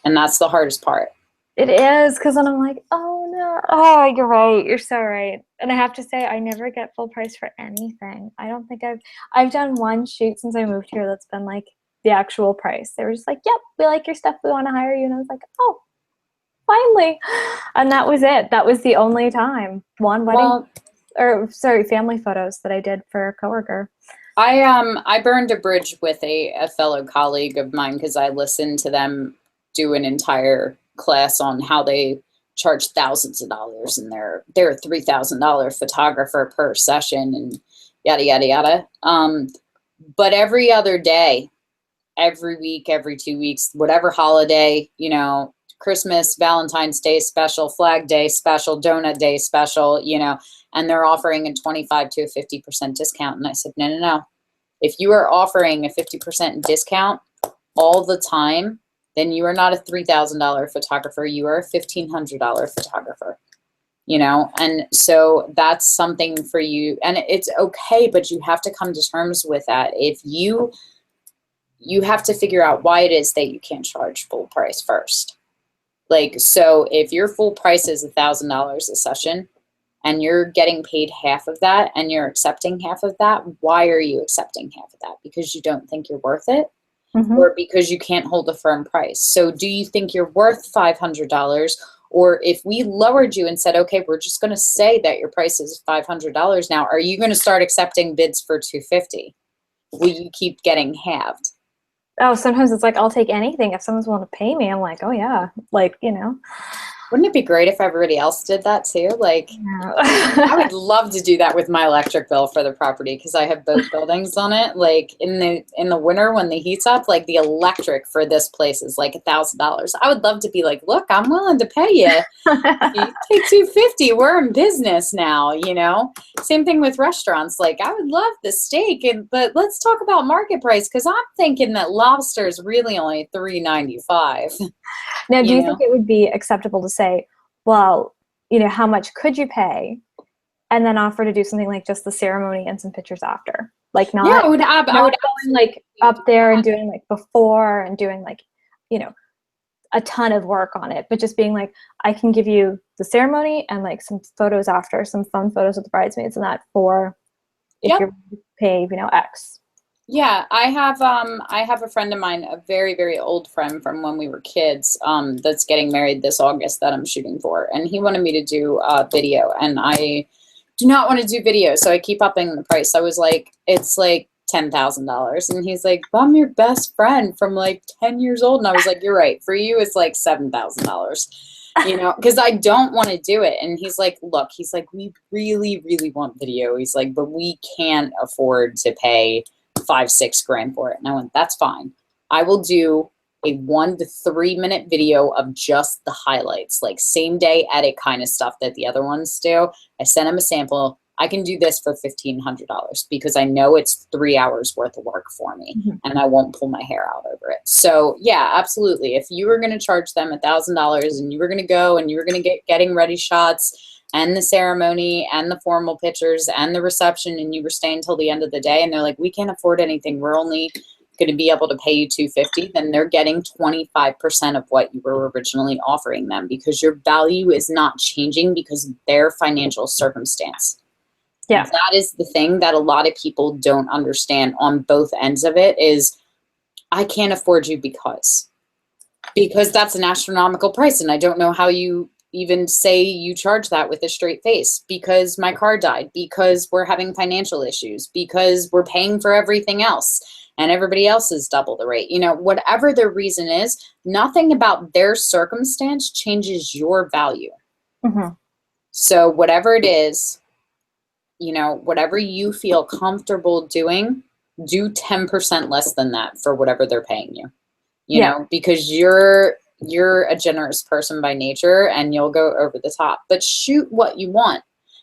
And that's the hardest part. It is, because then I'm like, oh no, oh, you're right, you're so right. And I have to say, I never get full price for anything. I don't think I've done one shoot since I moved here that's been like the actual price. They were just like, yep, we like your stuff, we want to hire you. And I was like, oh, finally. And that was it. That was the only time. One wedding, family photos that I did for a coworker. I burned a bridge with a fellow colleague of mine because I listened to them do an entire class on how they charge thousands of dollars and they're a $3,000 photographer per session and yada yada yada. But every other day, every week, every 2 weeks, whatever holiday, you know, Christmas, Valentine's Day special, Flag Day special, Donut Day special, you know, and they're offering a 25 to a 50% discount. And I said, no. If you are offering a 50% discount all the time, then you are not a $3,000 photographer. You are a $1,500 photographer, you know? And so that's something for you. And it's okay, but you have to come to terms with that. If you have to figure out why it is that you can't charge full price first. Like, so if your full price is $1,000 a session and you're getting paid half of that and you're accepting half of that, why are you accepting half of that? Because you don't think you're worth it? Or because you can't hold a firm price. So do you think you're worth $500? Or if we lowered you and said, okay, we're just going to say that your price is $500 now, are you going to start accepting bids for $250? Will you keep getting halved? Oh, sometimes it's like, I'll take anything. If someone's willing to pay me, I'm like, oh yeah, like, you know. Wouldn't it be great if everybody else did that too? Like, I would love to do that with my electric bill for the property because I have both buildings on it. Like in the winter when the heat's up, like the electric for this place is like $1,000. I would love to be like, look, I'm willing to pay you. You pay $250. We're in business now, you know. Same thing with restaurants. Like I would love the steak, but let's talk about market price because I'm thinking that lobster is really only $3.95. Now, do you think it would be acceptable to say, well, you know, how much could you pay? And then offer to do something like just the ceremony and some pictures after? Like not, I would going like up there and doing like before and doing like, you know, a ton of work on it, but just being like, I can give you the ceremony and like some photos after, some fun photos with the bridesmaids and that for if you're pay, you know, X. Yeah, I have a friend of mine, a very, very old friend from when we were kids, that's getting married this August that I'm shooting for. And he wanted me to do a video and I do not want to do video. So I keep upping the price. I was like, it's like $10,000. And he's like, well, I'm your best friend from like 10 years old. And I was like, you're right. For you, it's like $7,000, you know, because I don't want to do it. And he's like, look, he's like, we really, really want video. He's like, but we can't afford to pay $5-6 grand for it. And I went, that's fine. I will do a 1 to 3 minute video of just the highlights, like same day edit kind of stuff that the other ones do. I sent him a sample. I can do this for $1,500 because I know it's 3 hours worth of work for me and I won't pull my hair out over it. So yeah, absolutely. If you were going to charge them $1,000 and you were going to go and you were going to getting ready shots and the ceremony and the formal pictures and the reception and you were staying till the end of the day and they're like, we can't afford anything, we're only going to be able to pay you $250, then they're getting 25% of what you were originally offering them because your value is not changing because of their financial circumstance. Yeah. That is the thing that a lot of people don't understand on both ends of it is I can't afford you because that's an astronomical price. And I don't know how you even say you charge that with a straight face, because my car died, because we're having financial issues, because we're paying for everything else and everybody else is double the rate. You know, whatever the reason is, nothing about their circumstance changes your value. Mm-hmm. So whatever it is, you know, whatever you feel comfortable doing, do 10% less than that for whatever they're paying you. You know, because you're a generous person by nature and you'll go over the top, but shoot what you want,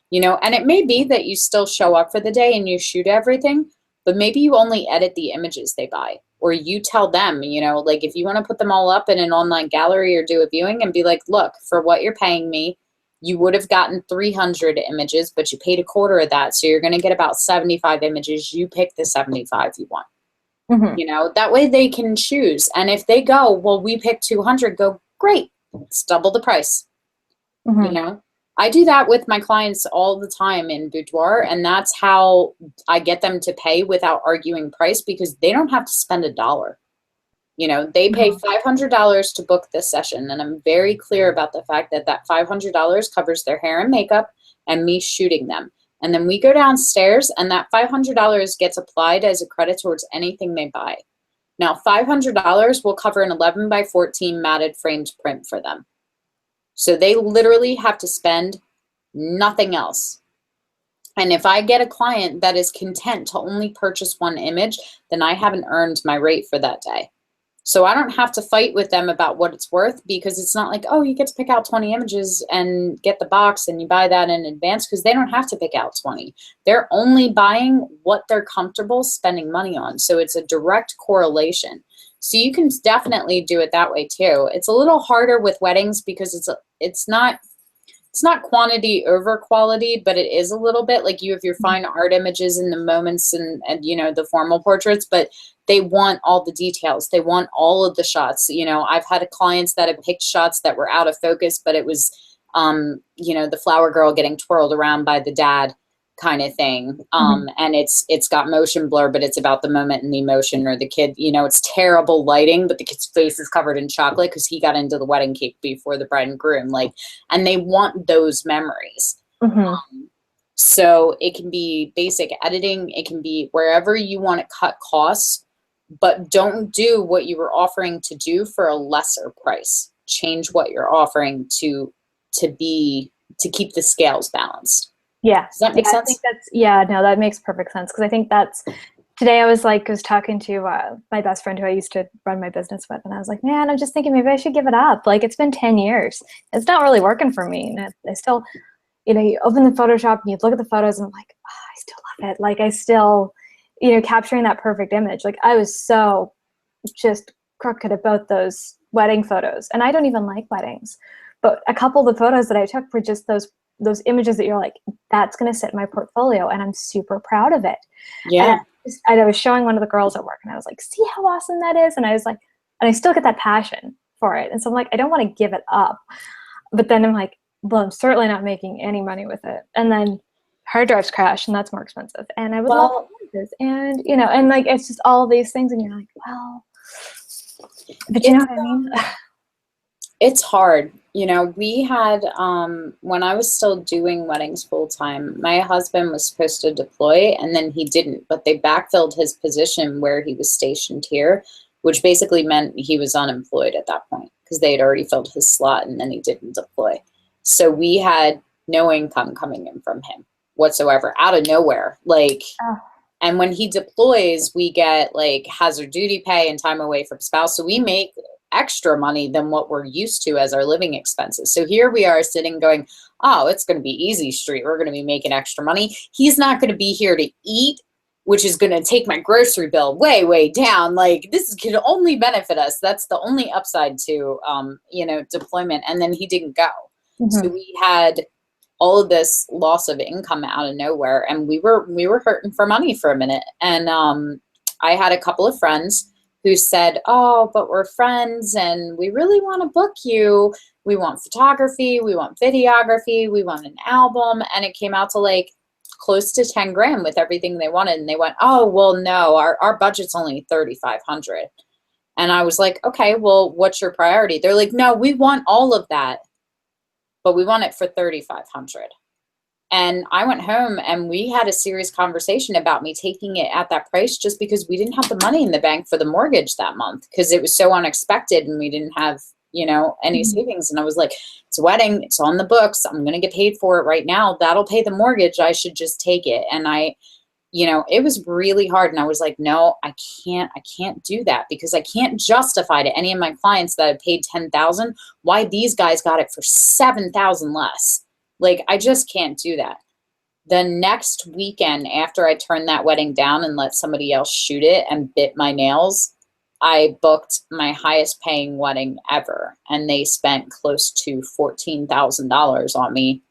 you know, and it may be that you still show up for the day and you shoot everything, but maybe you only edit the images they buy, or you tell them, you know, like if you want to put them all up in an online gallery or do a viewing and be like, look, for what you're paying me, you would have gotten 300 images, but you paid a quarter of that. So you're going to get about 75 images. You pick the 75 you want. Mm-hmm. You know, that way they can choose. And if they go, well, we picked 200, go, great, it's double the price. Mm-hmm. You know, I do that with my clients all the time in boudoir. And that's how I get them to pay without arguing price, because they don't have to spend $1. You know, they pay $500 to book this session. And I'm very clear about the fact that that $500 covers their hair and makeup and me shooting them. And then we go downstairs and that $500 gets applied as a credit towards anything they buy. Now, $500 will cover an 11 by 14 matted framed print for them. So they literally have to spend nothing else. And if I get a client that is content to only purchase one image, then I haven't earned my rate for that day. So I don't have to fight with them about what it's worth, because it's not like, oh, you get to pick out 20 images and get the box and you buy that in advance, because they don't have to pick out 20. They're only buying what they're comfortable spending money on. So it's a direct correlation. So you can definitely do it that way too. It's a little harder with weddings because it's not quantity over quality, but it is a little bit like you have your fine art images in the moments and you know, the formal portraits, but they want all the details. They want all of the shots. You know, I've had clients that have picked shots that were out of focus, but it was, you know, the flower girl getting twirled around by the dad kind of thing. And it's got motion blur, but it's about the moment and the emotion, or the kid, you know, it's terrible lighting, but the kid's face is covered in chocolate because he got into the wedding cake before the bride and groom. Like, and they want those memories. So it can be basic editing. It can be wherever you want to cut costs, but don't do what you were offering to do for a lesser price. Change what you're offering to keep the scales balanced. Yeah. Does that make sense? I think no, that makes perfect sense. Because I think today I was talking to my best friend who I used to run my business with. And I was like, man, I'm just thinking maybe I should give it up. Like, it's been 10 years. It's not really working for me. And I still, you know, you open the Photoshop and you look at the photos and I'm like, oh, I still love it. Like, I still, you know, capturing that perfect image. Like, I was so just crooked at both those wedding photos. And I don't even like weddings. But a couple of the photos that I took were just those images that you're like, that's going to sit in my portfolio. And I'm super proud of it. Yeah. And I was showing one of the girls at work and I was like, see how awesome that is? And I was like, and I still get that passion for it. And so I'm like, I don't want to give it up. But then I'm like, well, I'm certainly not making any money with it. And then hard drives crash and that's more expensive. And I would love lenses. And, you know, and like, it's just all of these things. And you're like, well, but you know what I mean? It's hard. You know, we had, when I was still doing weddings full time, my husband was supposed to deploy and then he didn't, but they backfilled his position where he was stationed here, which basically meant he was unemployed at that point because they had already filled his slot and then he didn't deploy. So we had no income coming in from him whatsoever, out of nowhere. Like, and when he deploys, we get like hazard duty pay and time away from spouse. So we make extra money than what we're used to as our living expenses. So here we are sitting going, oh, it's going to be easy street. We're going to be making extra money. He's not going to be here to eat, which is going to take my grocery bill way, way down. Like, this could only benefit us. That's the only upside to, you know, deployment. And then he didn't go. So we had all of this loss of income out of nowhere. And we were hurting for money for a minute. And I had a couple of friends who said, oh, but we're friends and we really want to book you. We want photography, we want videography, we want an album. And it came out to like close to 10 grand with everything they wanted. And they went, oh, well, no, our budget's only 3,500. And I was like, okay, well, what's your priority? They're like, no, we want all of that, but we want it for 3,500. And I went home and we had a serious conversation about me taking it at that price just because we didn't have the money in the bank for the mortgage that month because it was so unexpected and we didn't have, you know, any savings. And I was like, it's a wedding, it's on the books, I'm going to get paid for it right now. That'll pay the mortgage. I should just take it. And you know, it was really hard. And I was like, no, I can't do that because I can't justify to any of my clients that I paid 10,000 why these guys got it for 7,000 less. Like, I just can't do that. The next weekend after I turned that wedding down and let somebody else shoot it and bit my nails, I booked my highest paying wedding ever. And they spent close to $14,000 on me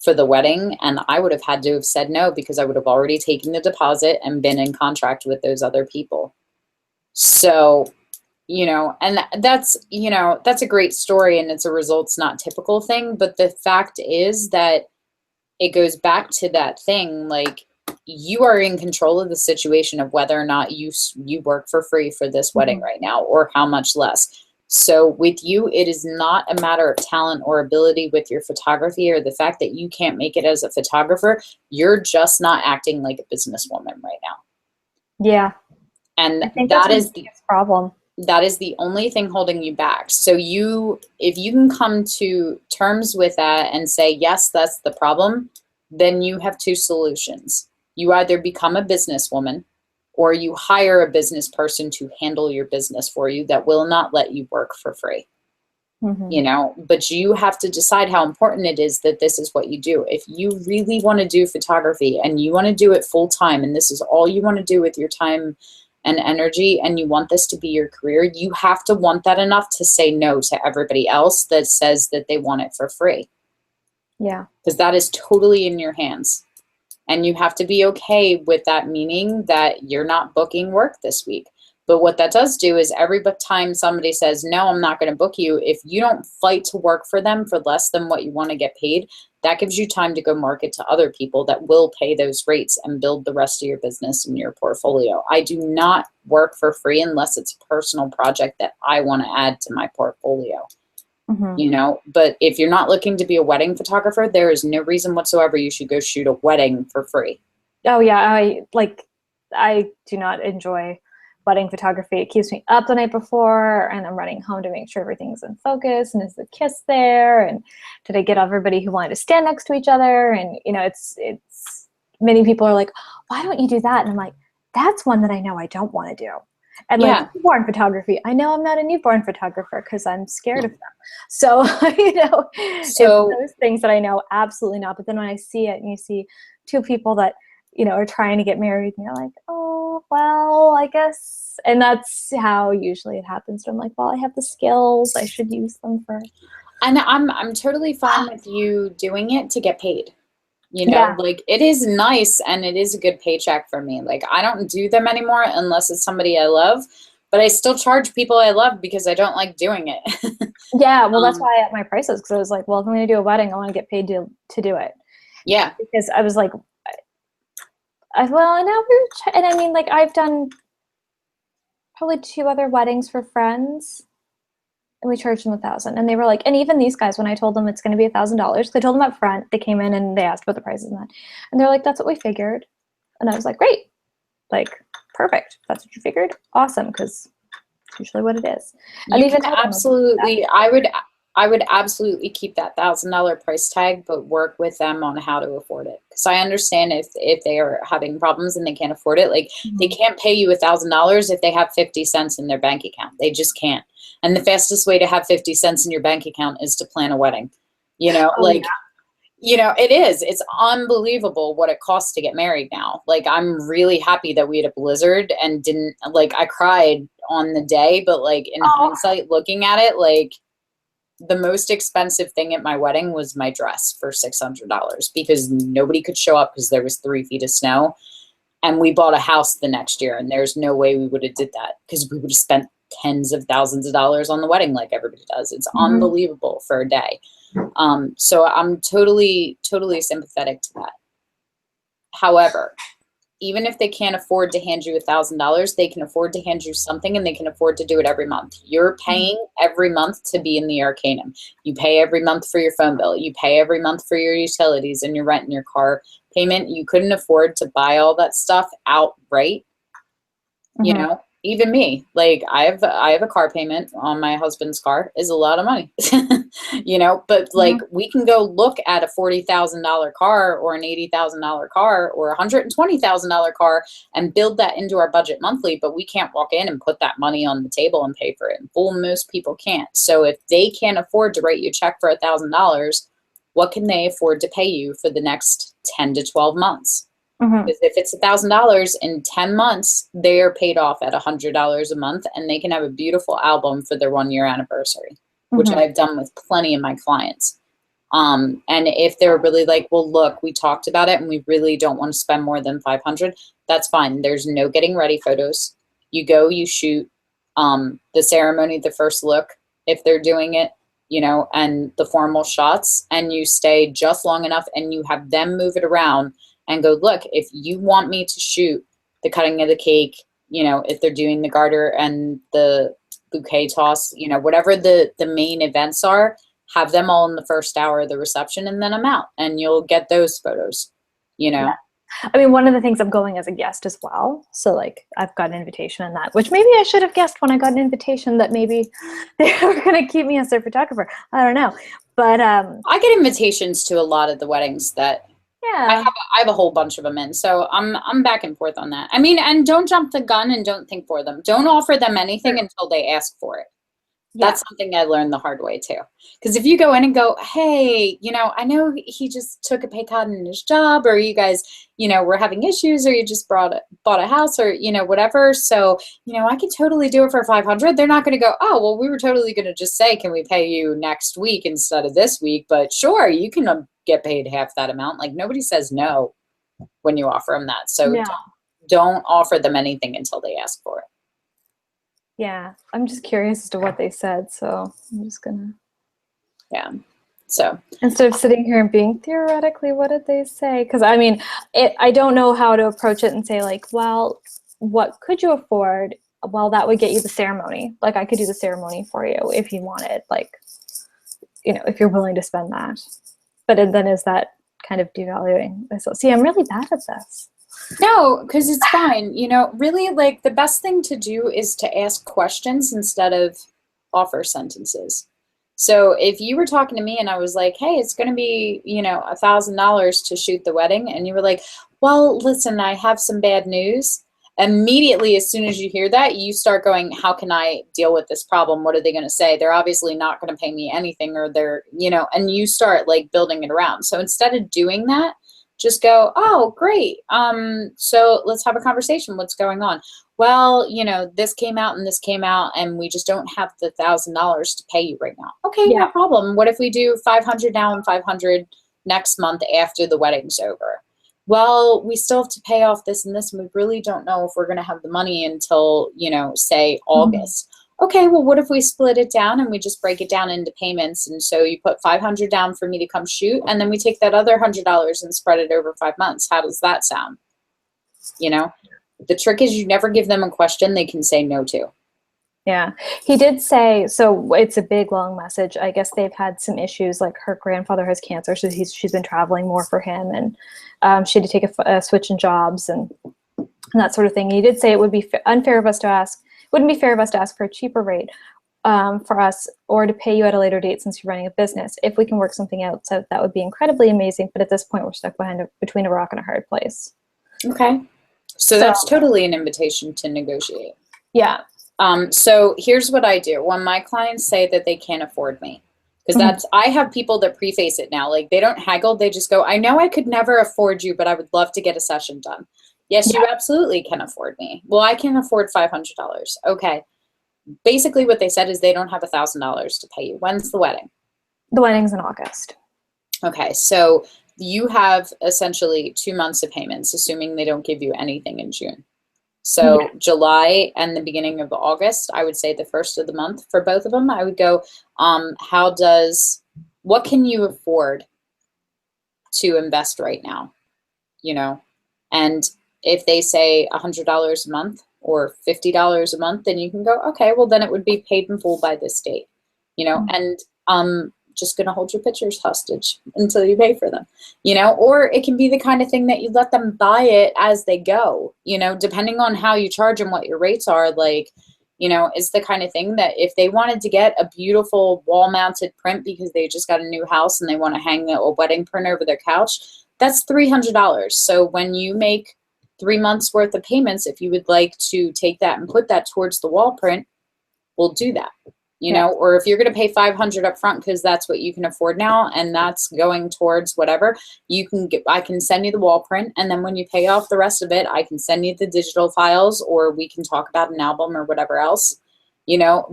for the wedding. And I would have had to have said no because I would have already taken the deposit and been in contract with those other people. So, you know, and that's, you know, that's a great story and it's a results not typical thing. But the fact is that it goes back to that thing, like you are in control of the situation of whether or not you work for free for this wedding right now or how much less. So with you, it is not a matter of talent or ability with your photography or the fact that you can't make it as a photographer. You're just not acting like a businesswoman right now. Yeah. And that is the problem. That is the only thing holding you back. So if you can come to terms with that and say, yes, that's the problem, then you have two solutions. You either become a businesswoman or you hire a business person to handle your business for you that will not let you work for free. You know, but you have to decide how important it is that this is what you do. If you really want to do photography and you want to do it full time, and this is all you want to do with your time and energy, and you want this to be your career, you have to want that enough to say no to everybody else that says that they want it for free. Yeah. Because that is totally in your hands. And you have to be okay with that, meaning that you're not booking work this week. But what that does do is every time somebody says, no, I'm not going to book you, if you don't fight to work for them for less than what you want to get paid, that gives you time to go market to other people that will pay those rates and build the rest of your business and your portfolio. I do not work for free unless it's a personal project that I want to add to my portfolio. You know, but if you're not looking to be a wedding photographer, there is no reason whatsoever you should go shoot a wedding for free. Oh yeah, I do not enjoy wedding photography. It keeps me up the night before and I'm running home to make sure everything's in focus and is the kiss there and did I get everybody who wanted to stand next to each other? And you know, it's many people are like, why don't you do that? And I'm like, that's one that I know I don't want to do. And like newborn photography, I know I'm not a newborn photographer because I'm scared of them. So, you know, it's those things that I know absolutely not. But then when I see it and you see two people that, you know, are trying to get married and you're like, oh, well, I guess. And that's how usually it happens. So I'm like, well, I have the skills. I should use them for. And I'm totally fine with you doing it to get paid. You know, like it is nice and it is a good paycheck for me. Like I don't do them anymore unless it's somebody I love, but I still charge people I love because I don't like doing it. Yeah, well, that's why I upped my prices because I was like, well, if I'm going to do a wedding, I want to get paid to do it. Yeah. Because I was like, well, and I mean, like I've done probably 2 other weddings for friends. And we charged them $1,000. And they were like, and even these guys, when I told them it's going to be $1,000, they told them up front, they came in and they asked about the prices and that. And they're like, that's what we figured. And I was like, great. Like, perfect. That's what you figured? Awesome. Because it's usually what it is. And you can absolutely, I would absolutely keep that $1,000 price tag, but work with them on how to afford it. Because I understand if they are having problems and they can't afford it, like they can't pay you $1,000 if they have 50 cents in their bank account. They just can't. And the fastest way to have 50 cents in your bank account is to plan a wedding. You know, you know, it is. It's unbelievable what it costs to get married now. Like, I'm really happy that we had a blizzard and didn't, like, I cried on the day, but like in hindsight, looking at it, like the most expensive thing at my wedding was my dress for $600 because nobody could show up because there was 3 feet of snow. And we bought a house the next year and there's no way we would have did that because we would have spent tens of thousands of dollars on the wedding like everybody does. It's unbelievable for a day. So I'm totally sympathetic to that. However, even if they can't afford to hand you $1,000, they can afford to hand you something, and they can afford to do it every month. You're paying every month to be in the Arcanum. You pay every month for your phone bill. You pay every month for your utilities and your rent and your car payment. You couldn't afford to buy all that stuff outright. You know, even me, like I have a car payment on my husband's car is a lot of money, you know, but like we can go look at a $40,000 car or an $80,000 car or a $120,000 car and build that into our budget monthly, but we can't walk in and put that money on the table and pay for it in full. Most people can't. So if they can't afford to write you a check for $1,000, what can they afford to pay you for the next 10 to 12 months? Because if it's $1,000 in 10 months, they are paid off at $100 a month, and they can have a beautiful album for their 1-year anniversary, which I've done with plenty of my clients. And if they're really like, well, look, we talked about it and we really don't want to spend more than $500, that's fine. There's no getting ready photos. You go, you shoot the ceremony, the first look, if they're doing it, you know, and the formal shots, and you stay just long enough and you have them move it around and go, look, if you want me to shoot the cutting of the cake, you know, if they're doing the garter and the bouquet toss, you know, whatever the main events are, have them all in the first hour of the reception, and then I'm out, and you'll get those photos, you know. Yeah. I mean, one of the things, I'm going as a guest as well. So like I've got an invitation on that, which maybe I should have guessed when I got an invitation that maybe they were going to keep me as their photographer. I don't know. But I get invitations to a lot of the weddings that yeah, I have a whole bunch of them in. So I'm back and forth on that. I mean, and don't jump the gun and don't think for them. Don't offer them anything until they ask for it. yeah. That's something I learned the hard way too. Because if you go in and go, hey, you know, I know he just took a pay cut in his job, or you guys, you know, we're having issues, or you just bought a house, or, you know, whatever. So, you know, I can totally do it for 500. They're not going to go, oh, well, we were totally going to just say, can we pay you next week instead of this week? But sure, you can get paid half that amount. Like, nobody says no when you offer them that. So Yeah. don't offer them anything until they ask for it. Yeah, I'm just curious as to what they said, so I'm just gonna. Yeah. So instead of sitting here and being theoretically, what did they say? Because I mean, I don't know how to approach it and say like, well, what could you afford? Well, that would get you the ceremony. Like I could do the ceremony for you if you wanted, like, you know, if you're willing to spend that. But then is that kind of devaluing myself? See, I'm really bad at this. No, because it's fine. You know, really, like, the best thing to do is to ask questions instead of offer sentences. So if you were talking to me and I was like, hey, it's going to be, you know, $1,000 to shoot the wedding, and you were like, well, listen, I have some bad news. Immediately, as soon as you hear that, you start going, how can I deal with this problem? What are they going to say? They're obviously not going to pay me anything, or they're, you know, and you start like building it around. So instead of doing that, just go, oh, great. So let's have a conversation. What's going on? Well, you know, this came out and this came out, and we just don't have the $1,000 to pay you right now. Okay, Yeah. no problem. What if we do 500 now and 500 next month after the wedding's over? Well, we still have to pay off this and this, and we really don't know if we're going to have the money until, you know, say August. Okay, well, what if we split it down and we just break it down into payments? And so you put 500 down for me to come shoot, and then we take that other $100 and spread it over 5 months. How does that sound? You know, the trick is you never give them a question they can say no to. Yeah, he did say, so it's a big, long message. I guess they've had some issues, like her grandfather has cancer, so she's been traveling more for him, and she had to take a switch in jobs and that sort of thing. He did say it would be unfair of us to ask, wouldn't be fair of us to ask for a cheaper rate for us, or to pay you at a later date since you're running a business. If we can work something out, so that would be incredibly amazing. But at this point, we're stuck between a rock and a hard place. Okay. So that's totally an invitation to negotiate. Yeah. So here's what I do when my clients say that they can't afford me, because I have people that preface it now. Like, they don't haggle. They just go, I know I could never afford you, but I would love to get a session done. Yes, you absolutely can afford me. Well, I can afford $500. Okay. Basically what they said is they don't have $1,000 to pay you. When's the wedding? The wedding's in August. Okay. So you have essentially 2 months of payments, assuming they don't give you anything in June. So July and the beginning of August, I would say the first of the month for both of them, I would go, what can you afford to invest right now? You know, And if they say $100 a month or $50 a month, then you can go, okay, well then it would be paid in full by this date, and I'm just going to hold your pictures hostage until you pay for them, or it can be the kind of thing that you let them buy it as they go, depending on how you charge and what your rates are, like, is the kind of thing that if they wanted to get a beautiful wall mounted print because they just got a new house and they want to hang a wedding print over their couch, that's $300. So when you make 3 months worth of payments, if you would like to take that and put that towards the wall print, we'll do that, or if you're going to pay $500 up front because that's what you can afford now and that's going towards whatever, I can send you the wall print, and then when you pay off the rest of it, I can send you the digital files, or we can talk about an album or whatever else,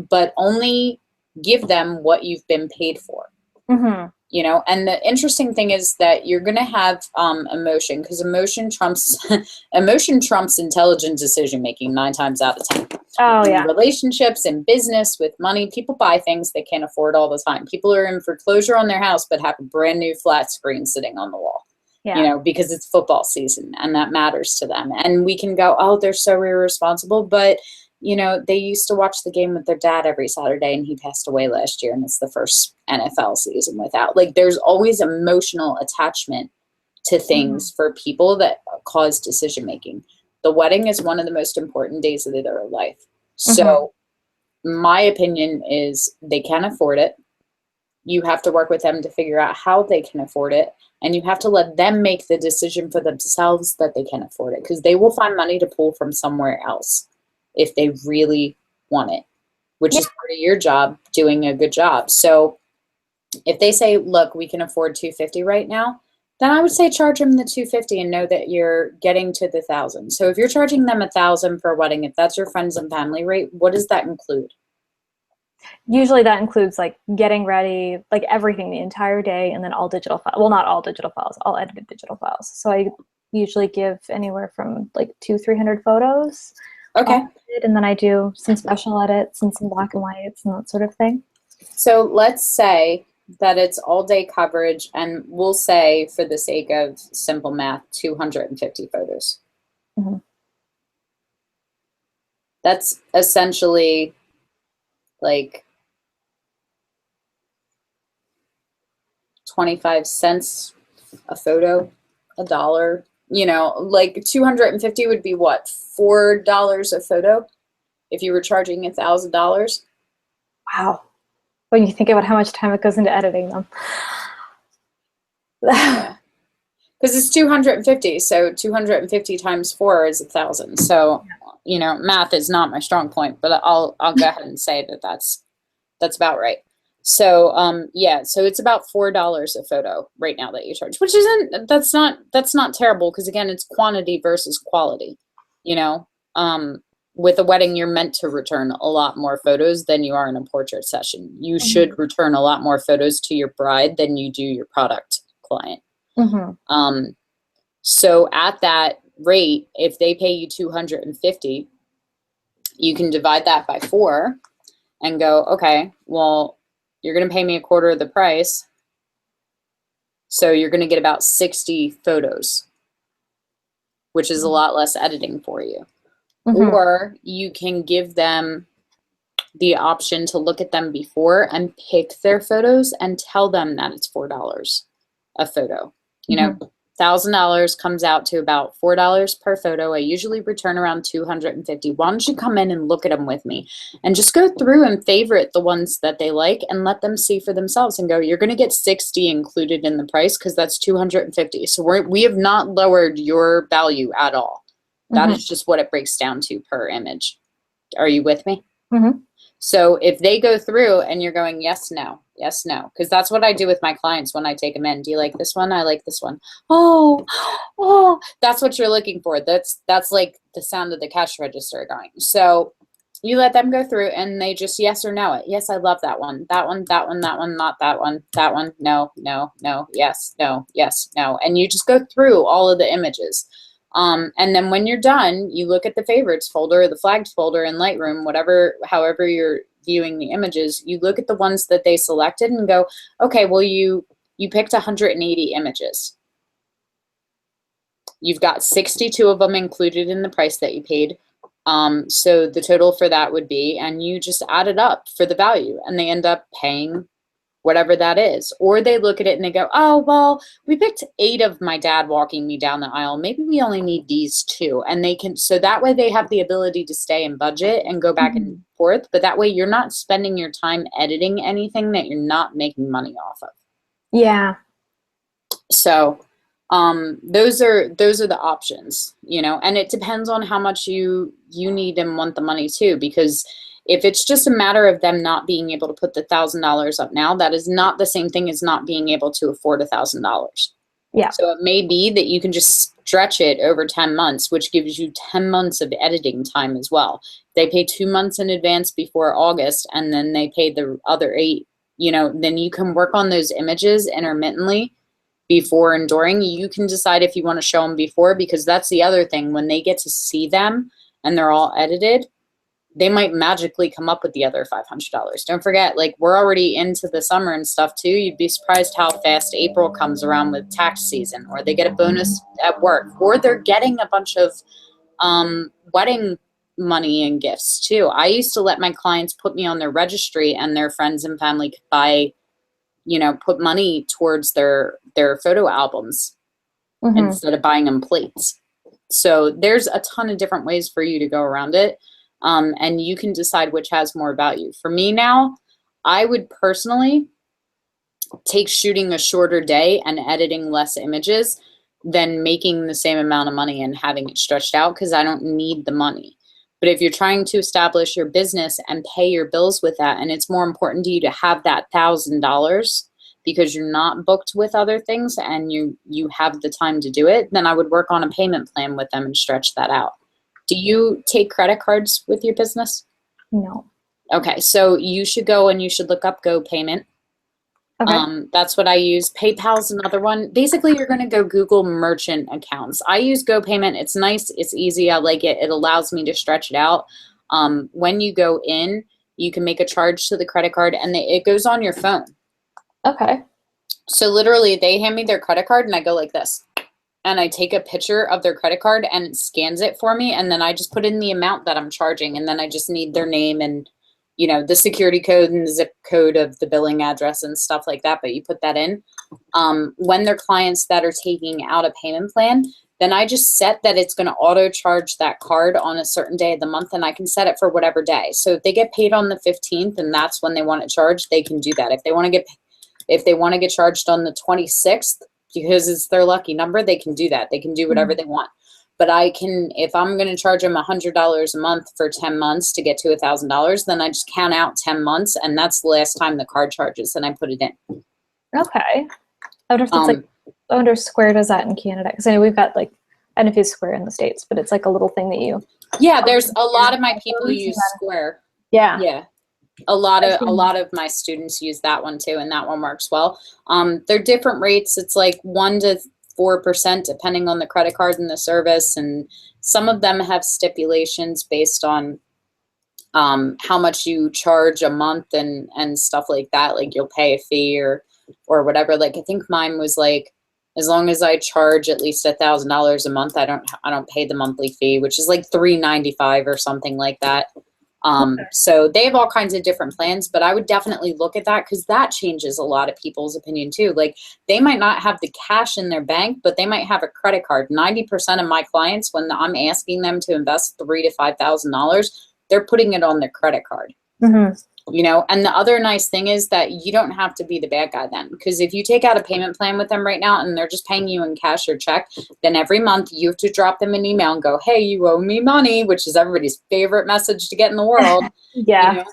but only give them what you've been paid for. And the interesting thing is that you're going to have emotion, because emotion trumps intelligent decision making 9 times out of 10. Oh, yeah. In relationships and business, with money, people buy things they can't afford all the time. People are in foreclosure on their house but have a brand new flat screen sitting on the wall. Because it's football season and that matters to them. And we can go, oh, they're so irresponsible, but they used to watch the game with their dad every Saturday, and he passed away last year, and it's the first NFL season without. Like, there's always emotional attachment to things for people that cause decision making. The wedding is one of the most important days of their life. So my opinion is they can afford it. You have to work with them to figure out how they can afford it, and you have to let them make the decision for themselves that they can afford it, because they will find money to pull from somewhere else if they really want it, which is part of your job, doing a good job. So if they say, look, we can afford $250 right now, then I would say charge them the $250 and know that you're getting to the $1,000. So if you're charging them $1,000 for a wedding, if that's your friends and family rate, what does that include? Usually that includes like getting ready, like everything, the entire day, and then all digital files. Well, not all digital files, all edited digital files. So I usually give anywhere from like 200-300 photos. Okay. And then I do some special edits and some black and whites and that sort of thing. So let's say that it's all day coverage, and we'll say, for the sake of simple math, 250 photos. That's essentially like 25 cents a photo, $1. Like 250 would be what, $4 a photo if you were charging $1,000. Wow. When you think about how much time it goes into editing them. Because it's 250, so 250 times 4 is 1,000. So, math is not my strong point, but I'll go ahead and say that that's about right. So, so it's about $4 a photo right now that you charge, which that's not terrible, because again, it's quantity versus quality. With a wedding, you're meant to return a lot more photos than you are in a portrait session. You should return a lot more photos to your bride than you do your product client. So at that rate, if they pay you 250, you can divide that by 4 and go, okay, well, you're going to pay me a quarter of the price. So you're going to get about 60 photos, which is a lot less editing for you. Or you can give them the option to look at them before and pick their photos and tell them that it's $4 a photo. $1,000 comes out to about $4 per photo. I usually return around 250. Why don't you come in and look at them with me and just go through and favorite the ones that they like and let them see for themselves and go, you're going to get 60 included in the price because that's 250. So we have not lowered your value at all. That is just what it breaks down to per image. Are you with me? So if they go through and you're going, yes, no, because that's what I do with my clients when I take them in. Do you like this one? I like this one. Oh, that's what you're looking for. That's like the sound of the cash register going. So you let them go through and they just yes or no it. Yes, I love that one. That one, that one, that one, not that one. That one, no, yes, no. And you just go through all of the images. And then when you're done, you look at the favorites folder or the flagged folder in Lightroom, however you're viewing the images, you look at the ones that they selected and go, okay, well, you picked 180 images. You've got 62 of them included in the price that you paid. So the total for that would be, and you just add it up for the value, and they end up paying whatever that is. Or they look at it and they go, oh, well, we picked 8 of my dad walking me down the aisle. Maybe we only need these 2. And they can, so that way they have the ability to stay in budget and go back and forth. But that way you're not spending your time editing anything that you're not making money off of. Yeah. So those are the options, you know, and it depends on how much you need and want the money too, because if it's just a matter of them not being able to put the $1,000 up now, that is not the same thing as not being able to afford $1,000. Yeah. So it may be that you can just stretch it over 10 months, which gives you 10 months of editing time as well. They pay 2 months in advance before August, and then they pay the other 8, you know, then you can work on those images intermittently before and during. You can decide if you want to show them before, because that's the other thing. When they get to see them and they're all edited, they might magically come up with the other $500. Don't forget, like, we're already into the summer and stuff too. You'd be surprised how fast April comes around with tax season, or they get a bonus at work, or they're getting a bunch of wedding money and gifts too. I used to let my clients put me on their registry, and their friends and family could buy, you know, put money towards their photo albums instead of buying them plates. So there's a ton of different ways for you to go around it. And you can decide which has more value. For me now, I would personally take shooting a shorter day and editing less images than making the same amount of money and having it stretched out, because I don't need the money. But if you're trying to establish your business and pay your bills with that, and it's more important to you to have that $1,000 because you're not booked with other things and you have the time to do it, then I would work on a payment plan with them and stretch that out. Do you take credit cards with your business? No. Okay, so you should go and you should look up GoPayment. Okay. That's what I use. PayPal's another one. Basically, you're going to go Google merchant accounts. I use GoPayment. It's nice. It's easy. I like it. It allows me to stretch it out. When you go in, you can make a charge to the credit card, and it goes on your phone. Okay. So literally, they hand me their credit card, and I go like this. And I take a picture of their credit card, and it scans it for me. And then I just put in the amount that I'm charging. And then I just need their name and, you know, the security code and the zip code of the billing address and stuff like that. But you put that in. When they're clients that are taking out a payment plan, then I just set that it's going to auto charge that card on a certain day of the month, and I can set it for whatever day. So if they get paid on the 15th and that's when they want it charged, they can do that. If they want to get charged on the 26th, because it's their lucky number, they can do that. They can do whatever they want. But I can, if I'm going to charge them $100 a month for 10 months to get to $1,000, then I just count out 10 months, and that's the last time the card charges, and I put it in. Okay. I wonder if it's I wonder if Square does that in Canada, because I know we've got, like, I don't know if it's Square in the States, but it's like a little thing that you. Yeah, there's a lot of my people use Square. Yeah. Yeah. A lot of my students use that one too, and that one works well. They're different rates. It's like 1 to 4% depending on the credit card and the service, and some of them have stipulations based on how much you charge a month and stuff like that. Like you'll pay a fee or whatever. Like I think mine was like, as long as I charge at least $1,000 a month, I don't pay the monthly fee, which is like $3.95 or something like that. So they have all kinds of different plans, but I would definitely look at that, because that changes a lot of people's opinion too. Like they might not have the cash in their bank, but they might have a credit card. 90% of my clients, when I'm asking them to invest $3,000 to $5,000, they're putting it on their credit card. You know, and the other nice thing is that you don't have to be the bad guy then, because if you take out a payment plan with them right now and they're just paying you in cash or check, then every month you have to drop them an email and go, hey, you owe me money, which is everybody's favorite message to get in the world. Yeah. You know?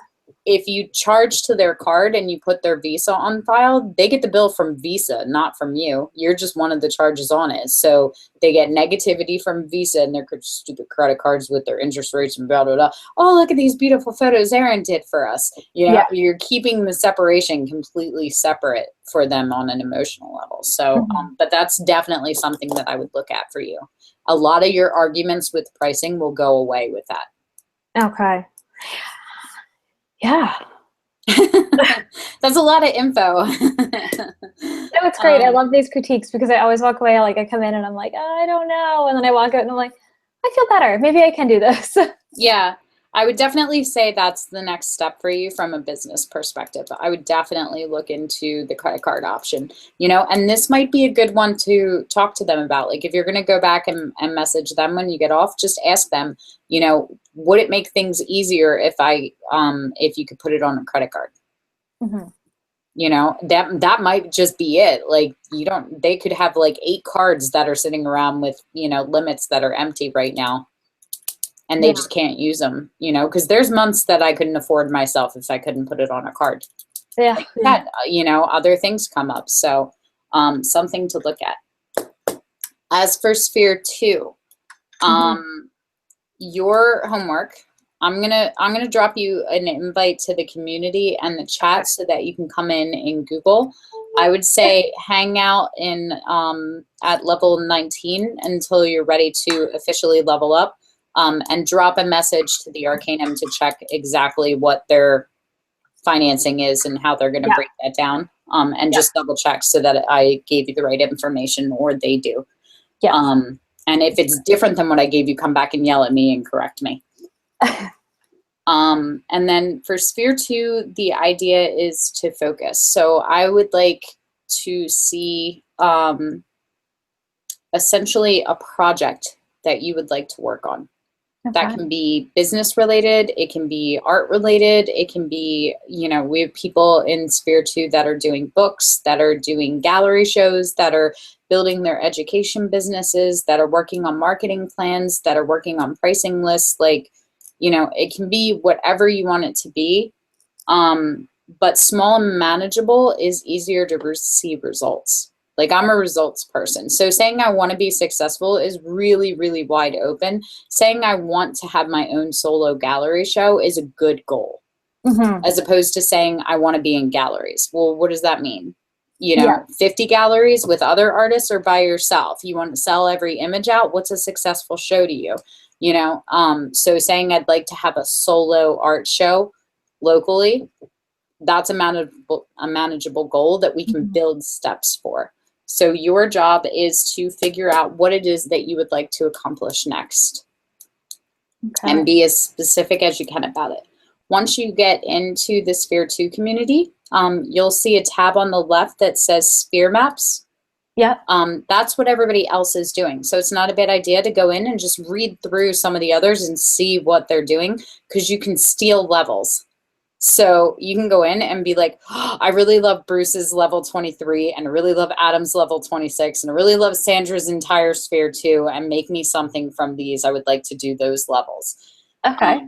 If you charge to their card and you put their Visa on file, they get the bill from Visa, not from you. You're just one of the charges on it. So they get negativity from Visa and their stupid credit cards with their interest rates and blah, blah, blah. Oh, look at these beautiful photos Erin did for us. You know, you're keeping the separation completely separate for them on an emotional level. So, but that's definitely something that I would look at for you. A lot of your arguments with pricing will go away with that. Okay. Yeah. That's a lot of info. No, it's great. I love these critiques because I always walk away, like I come in and I'm like, oh, I don't know. And then I walk out and I'm like, I feel better. Maybe I can do this. Yeah, I would definitely say that's the next step for you from a business perspective. I would definitely look into the credit card option, and this might be a good one to talk to them about. Like if you're going to go back and message them when you get off, just ask them, would it make things easier if you could put it on a credit card? Mm-hmm. That might just be it. Like they could have like 8 cards that are sitting around with, limits that are empty right now. And they just can't use them, because there's months that I couldn't afford myself if I couldn't put it on a card. Yeah. Like that, other things come up. So something to look at. As for Sphere 2, your homework, I'm gonna drop you an invite to the community and the chat so that you can come in Google. I would say hang out at level 19 until you're ready to officially level up. And drop a message to the Arcanum to check exactly what their financing is and how they're going to break that down. And just double check so that I gave you the right information or they do. Yeah. And if it's different than what I gave you, come back and yell at me and correct me. And then for Sphere 2, the idea is to focus. So I would like to see essentially a project that you would like to work on. Okay. That can be business related, it can be art related, it can be, we have people in Sphere 2 that are doing books, that are doing gallery shows, that are building their education businesses, that are working on marketing plans, that are working on pricing lists. Like, it can be whatever you want it to be. But small and manageable is easier to see results. Like I'm a results person. So saying I want to be successful is really, really wide open. Saying I want to have my own solo gallery show is a good goal. As opposed to saying I want to be in galleries. Well, what does that mean? 50 galleries with other artists or by yourself? You want to sell every image out? What's a successful show to you? So saying I'd like to have a solo art show locally, that's a manageable goal that we can build steps for. So your job is to figure out what it is that you would like to accomplish next. Okay. And be as specific as you can about it. Once you get into the Sphere 2 community, you'll see a tab on the left that says Sphere Maps. Yeah. That's what everybody else is doing. So it's not a bad idea to go in and just read through some of the others and see what they're doing, because you can steal levels. So you can go in and be like, oh, I really love Bruce's level 23 and I really love Adam's level 26 and I really love Sandra's entire Sphere 2 and make me something from these. I would like to do those levels. Okay.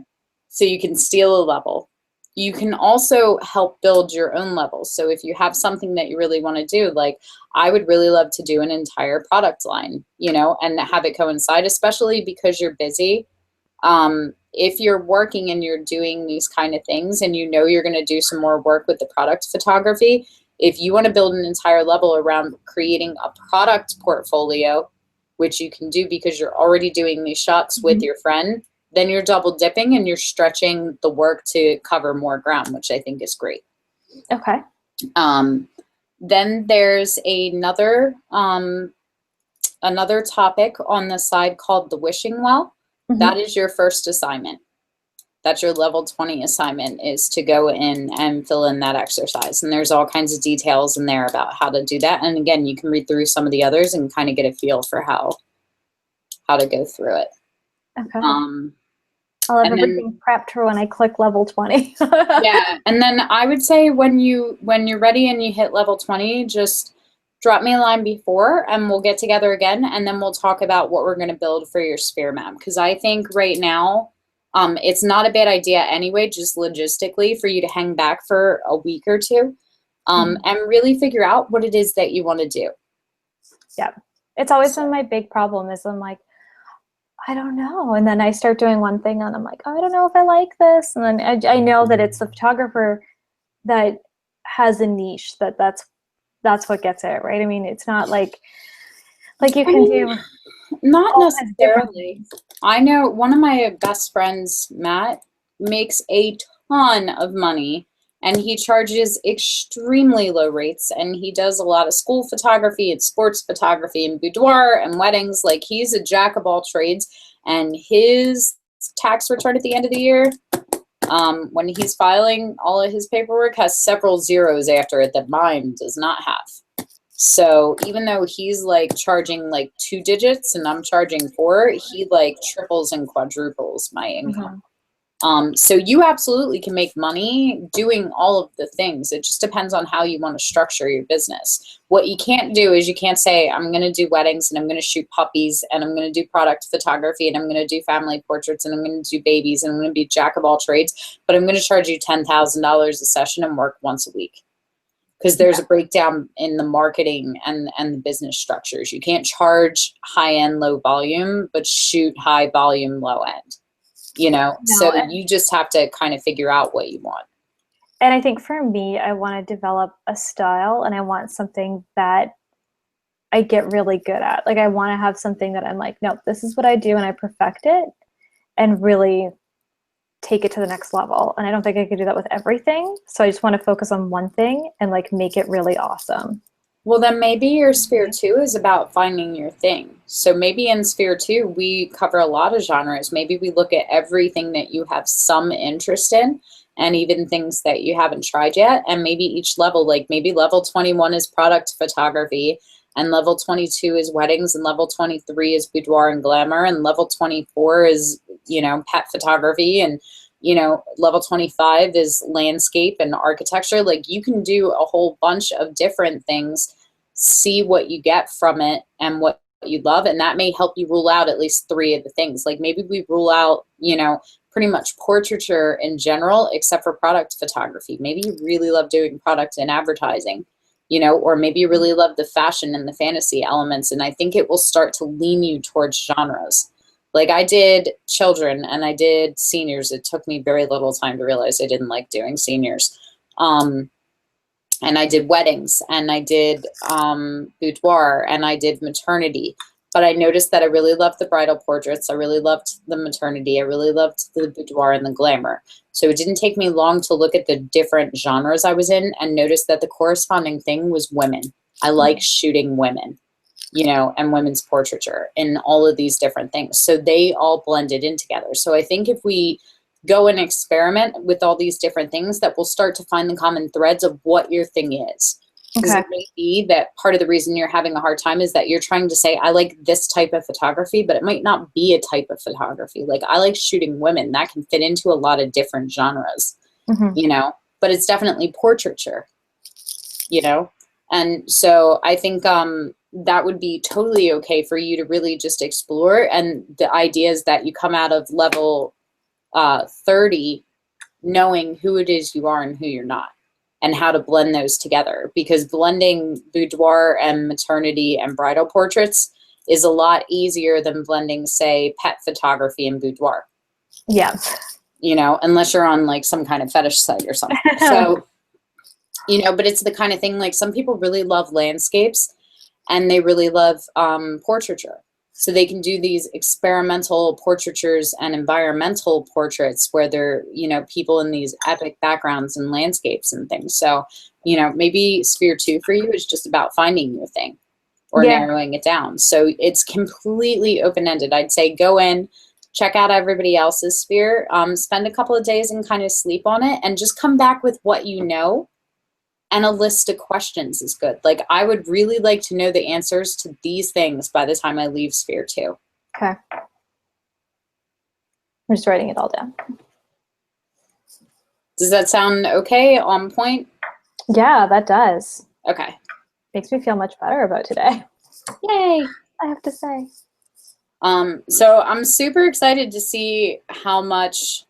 So you can steal a level. You can also help build your own levels. So if you have something that you really want to do, like I would really love to do an entire product line, and have it coincide, especially because you're busy. If you're working and you're doing these kind of things and you're going to do some more work with the product photography, if you want to build an entire level around creating a product portfolio, which you can do because you're already doing these shots with your friend, then you're double dipping and you're stretching the work to cover more ground, which I think is great. Okay. Then there's another topic on the side called the wishing well. That is your first assignment. That's your level 20 assignment, is to go in and fill in that exercise. And there's all kinds of details in there about how to do that. And again, you can read through some of the others and kind of get a feel for how to go through it. Okay. I'll have everything prepped for when I click level 20. Yeah. And then I would say when you're ready and you hit level 20, just drop me a line before and we'll get together again, and then we'll talk about what we're going to build for your Sphere map. Because I think right now it's not a bad idea anyway, just logistically, for you to hang back for a week or two and really figure out what it is that you want to do. Yeah. It's always been my big problem is I'm like, I don't know. And then I start doing one thing and I'm like, oh, I don't know if I like this. And then I know that it's the photographer that has a niche that's what gets it, right? I mean, it's not like you can do not necessarily. I know one of my best friends, Matt, makes a ton of money and he charges extremely low rates, and he does a lot of school photography and sports photography and boudoir and weddings. Like, he's a jack of all trades, and his tax return at the end of the year, when he's filing all of his paperwork, has several zeros after it that mine does not have. So even though he's like charging like 2 digits and I'm charging 4, he like triples and quadruples my income. So you absolutely can make money doing all of the things. It just depends on how you want to structure your business. What you can't do is you can't say, I'm going to do weddings and I'm going to shoot puppies and I'm going to do product photography and I'm going to do family portraits and I'm going to do babies and I'm going to be jack of all trades, but I'm going to charge you $10,000 a session and work once a week. Because there's a breakdown in the marketing and the business structures. You can't charge high end, low volume, but shoot high volume, low end. So you just have to kind of figure out what you want. And I think for me, I want to develop a style and I want something that I get really good at. Like, I want to have something that I'm like, no, this is what I do and I perfect it and really take it to the next level. And I don't think I could do that with everything. So I just want to focus on one thing and like make it really awesome. Well, then maybe your sphere 2 is about finding your thing. So maybe in sphere 2, we cover a lot of genres. Maybe we look at everything that you have some interest in and even things that you haven't tried yet. And maybe each level, like maybe level 21 is product photography and level 22 is weddings and level 23 is boudoir and glamour and level 24 is, pet photography and level 25 is landscape and architecture. Like, you can do a whole bunch of different things, see what you get from it and what you love. And that may help you rule out at least 3 of the things. Like, maybe we rule out, pretty much portraiture in general, except for product photography. Maybe you really love doing product and advertising, or maybe you really love the fashion and the fantasy elements. And I think it will start to lean you towards genres. Like, I did children and I did seniors. It took me very little time to realize I didn't like doing seniors. And I did weddings and I did boudoir and I did maternity. But I noticed that I really loved the bridal portraits. I really loved the maternity. I really loved the boudoir and the glamour. So it didn't take me long to look at the different genres I was in and notice that the corresponding thing was women. I like shooting women. And women's portraiture and all of these different things. So they all blended in together. So I think if we go and experiment with all these different things, that we'll start to find the common threads of what your thing is. Because it may be that part of the reason you're having a hard time is that you're trying to say, I like this type of photography, but it might not be a type of photography. Like, I like shooting women. That can fit into a lot of different genres, but it's definitely portraiture, And so I think that would be totally okay for you to really just explore. And the idea is that you come out of level 30 knowing who it is you are and who you're not and how to blend those together. Because blending boudoir and maternity and bridal portraits is a lot easier than blending, say, pet photography and boudoir. Yeah. Unless you're on like some kind of fetish site or something. So, but it's the kind of thing, like, some people really love landscapes and they really love portraiture. So they can do these experimental portraitures and environmental portraits where they're, people in these epic backgrounds and landscapes and things. So, maybe sphere 2 for you is just about finding your thing or narrowing it down. So it's completely open-ended. I'd say go in, check out everybody else's sphere, spend a couple of days and kind of sleep on it and just come back with what you know. And a list of questions is good. Like, I would really like to know the answers to these things by the time I leave sphere 2. Okay. I'm just writing it all down. Does that sound okay, on point? Yeah, that does. Okay. Makes me feel much better about today. Yay. I have to say. So I'm super excited to see how much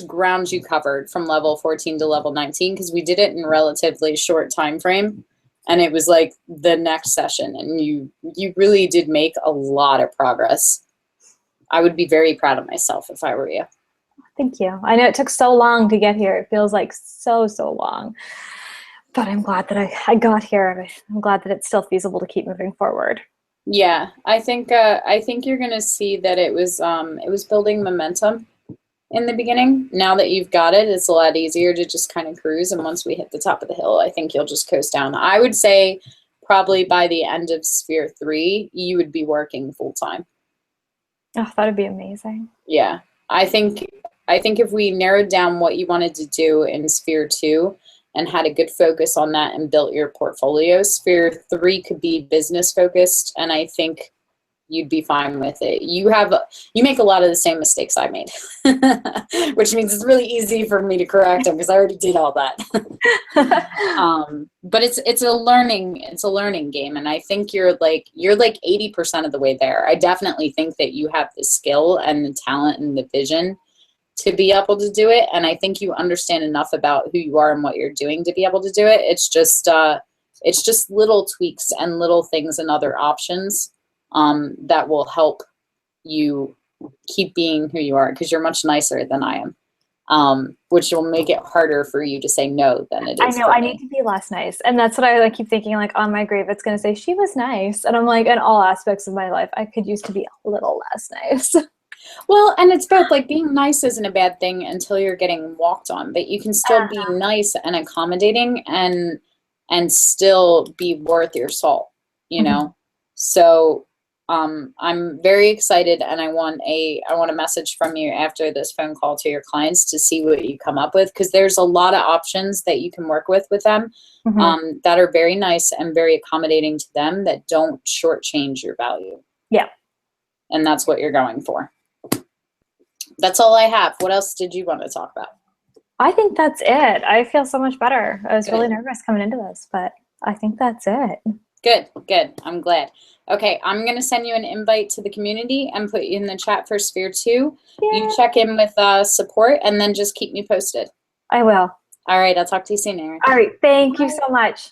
ground you covered from level 14 to level 19, because we did it in a relatively short time frame and it was like the next session, and you really did make a lot of progress. I would be very proud of myself if I were you. Thank you. I know it took so long to get here. It feels like so long, but I'm glad that I got here, and I'm glad that it's still feasible to keep moving forward. Yeah, I think you're gonna see that it was building momentum. in the beginning. Now that you've got it, it's a lot easier to just kind of cruise. And once we hit the top of the hill, I think you'll just coast down. I would say probably by the end of Sphere 3, you would be working full time. Oh, that'd be amazing. Yeah. I think if we narrowed down what you wanted to do in Sphere 2 and had a good focus on that and built your portfolio, Sphere 3 could be business focused, and I think you'd be fine with it. You make a lot of the same mistakes I made, which means it's really easy for me to correct them because I already did all that. But it's a learning game, and I think you're like 80% of the way there. I definitely think that you have the skill and the talent and the vision to be able to do it, and I think you understand enough about who you are and what you're doing to be able to do it. It's just little tweaks and little things and other options that will help you keep being who you are, because you're much nicer than I am, which will make it harder for you to say no than it is. I know, I need to be less nice. And that's what I keep thinking, like on my grave, it's going to say, she was nice. And I'm like, in all aspects of my life, I could use to be a little less nice. Well, and it's both, like being nice isn't a bad thing until you're getting walked on, but you can still be nice and accommodating and still be worth your salt, you know? So I'm very excited, and I want a message from you after this phone call to your clients to see what you come up with, because there's a lot of options that you can work with them that are very nice and very accommodating to them, that don't shortchange your value. Yeah. And that's what you're going for. That's all I have. What else did you want to talk about? I think that's it. I feel so much better. I was really nervous coming into this, but I think that's it. Good. I'm glad. Okay, I'm going to send you an invite to the community and put you in the chat for Sphere 2. Yay. You check in with support, and then just keep me posted. I will. All right, I'll talk to you soon, Erin. All right, thank you so much.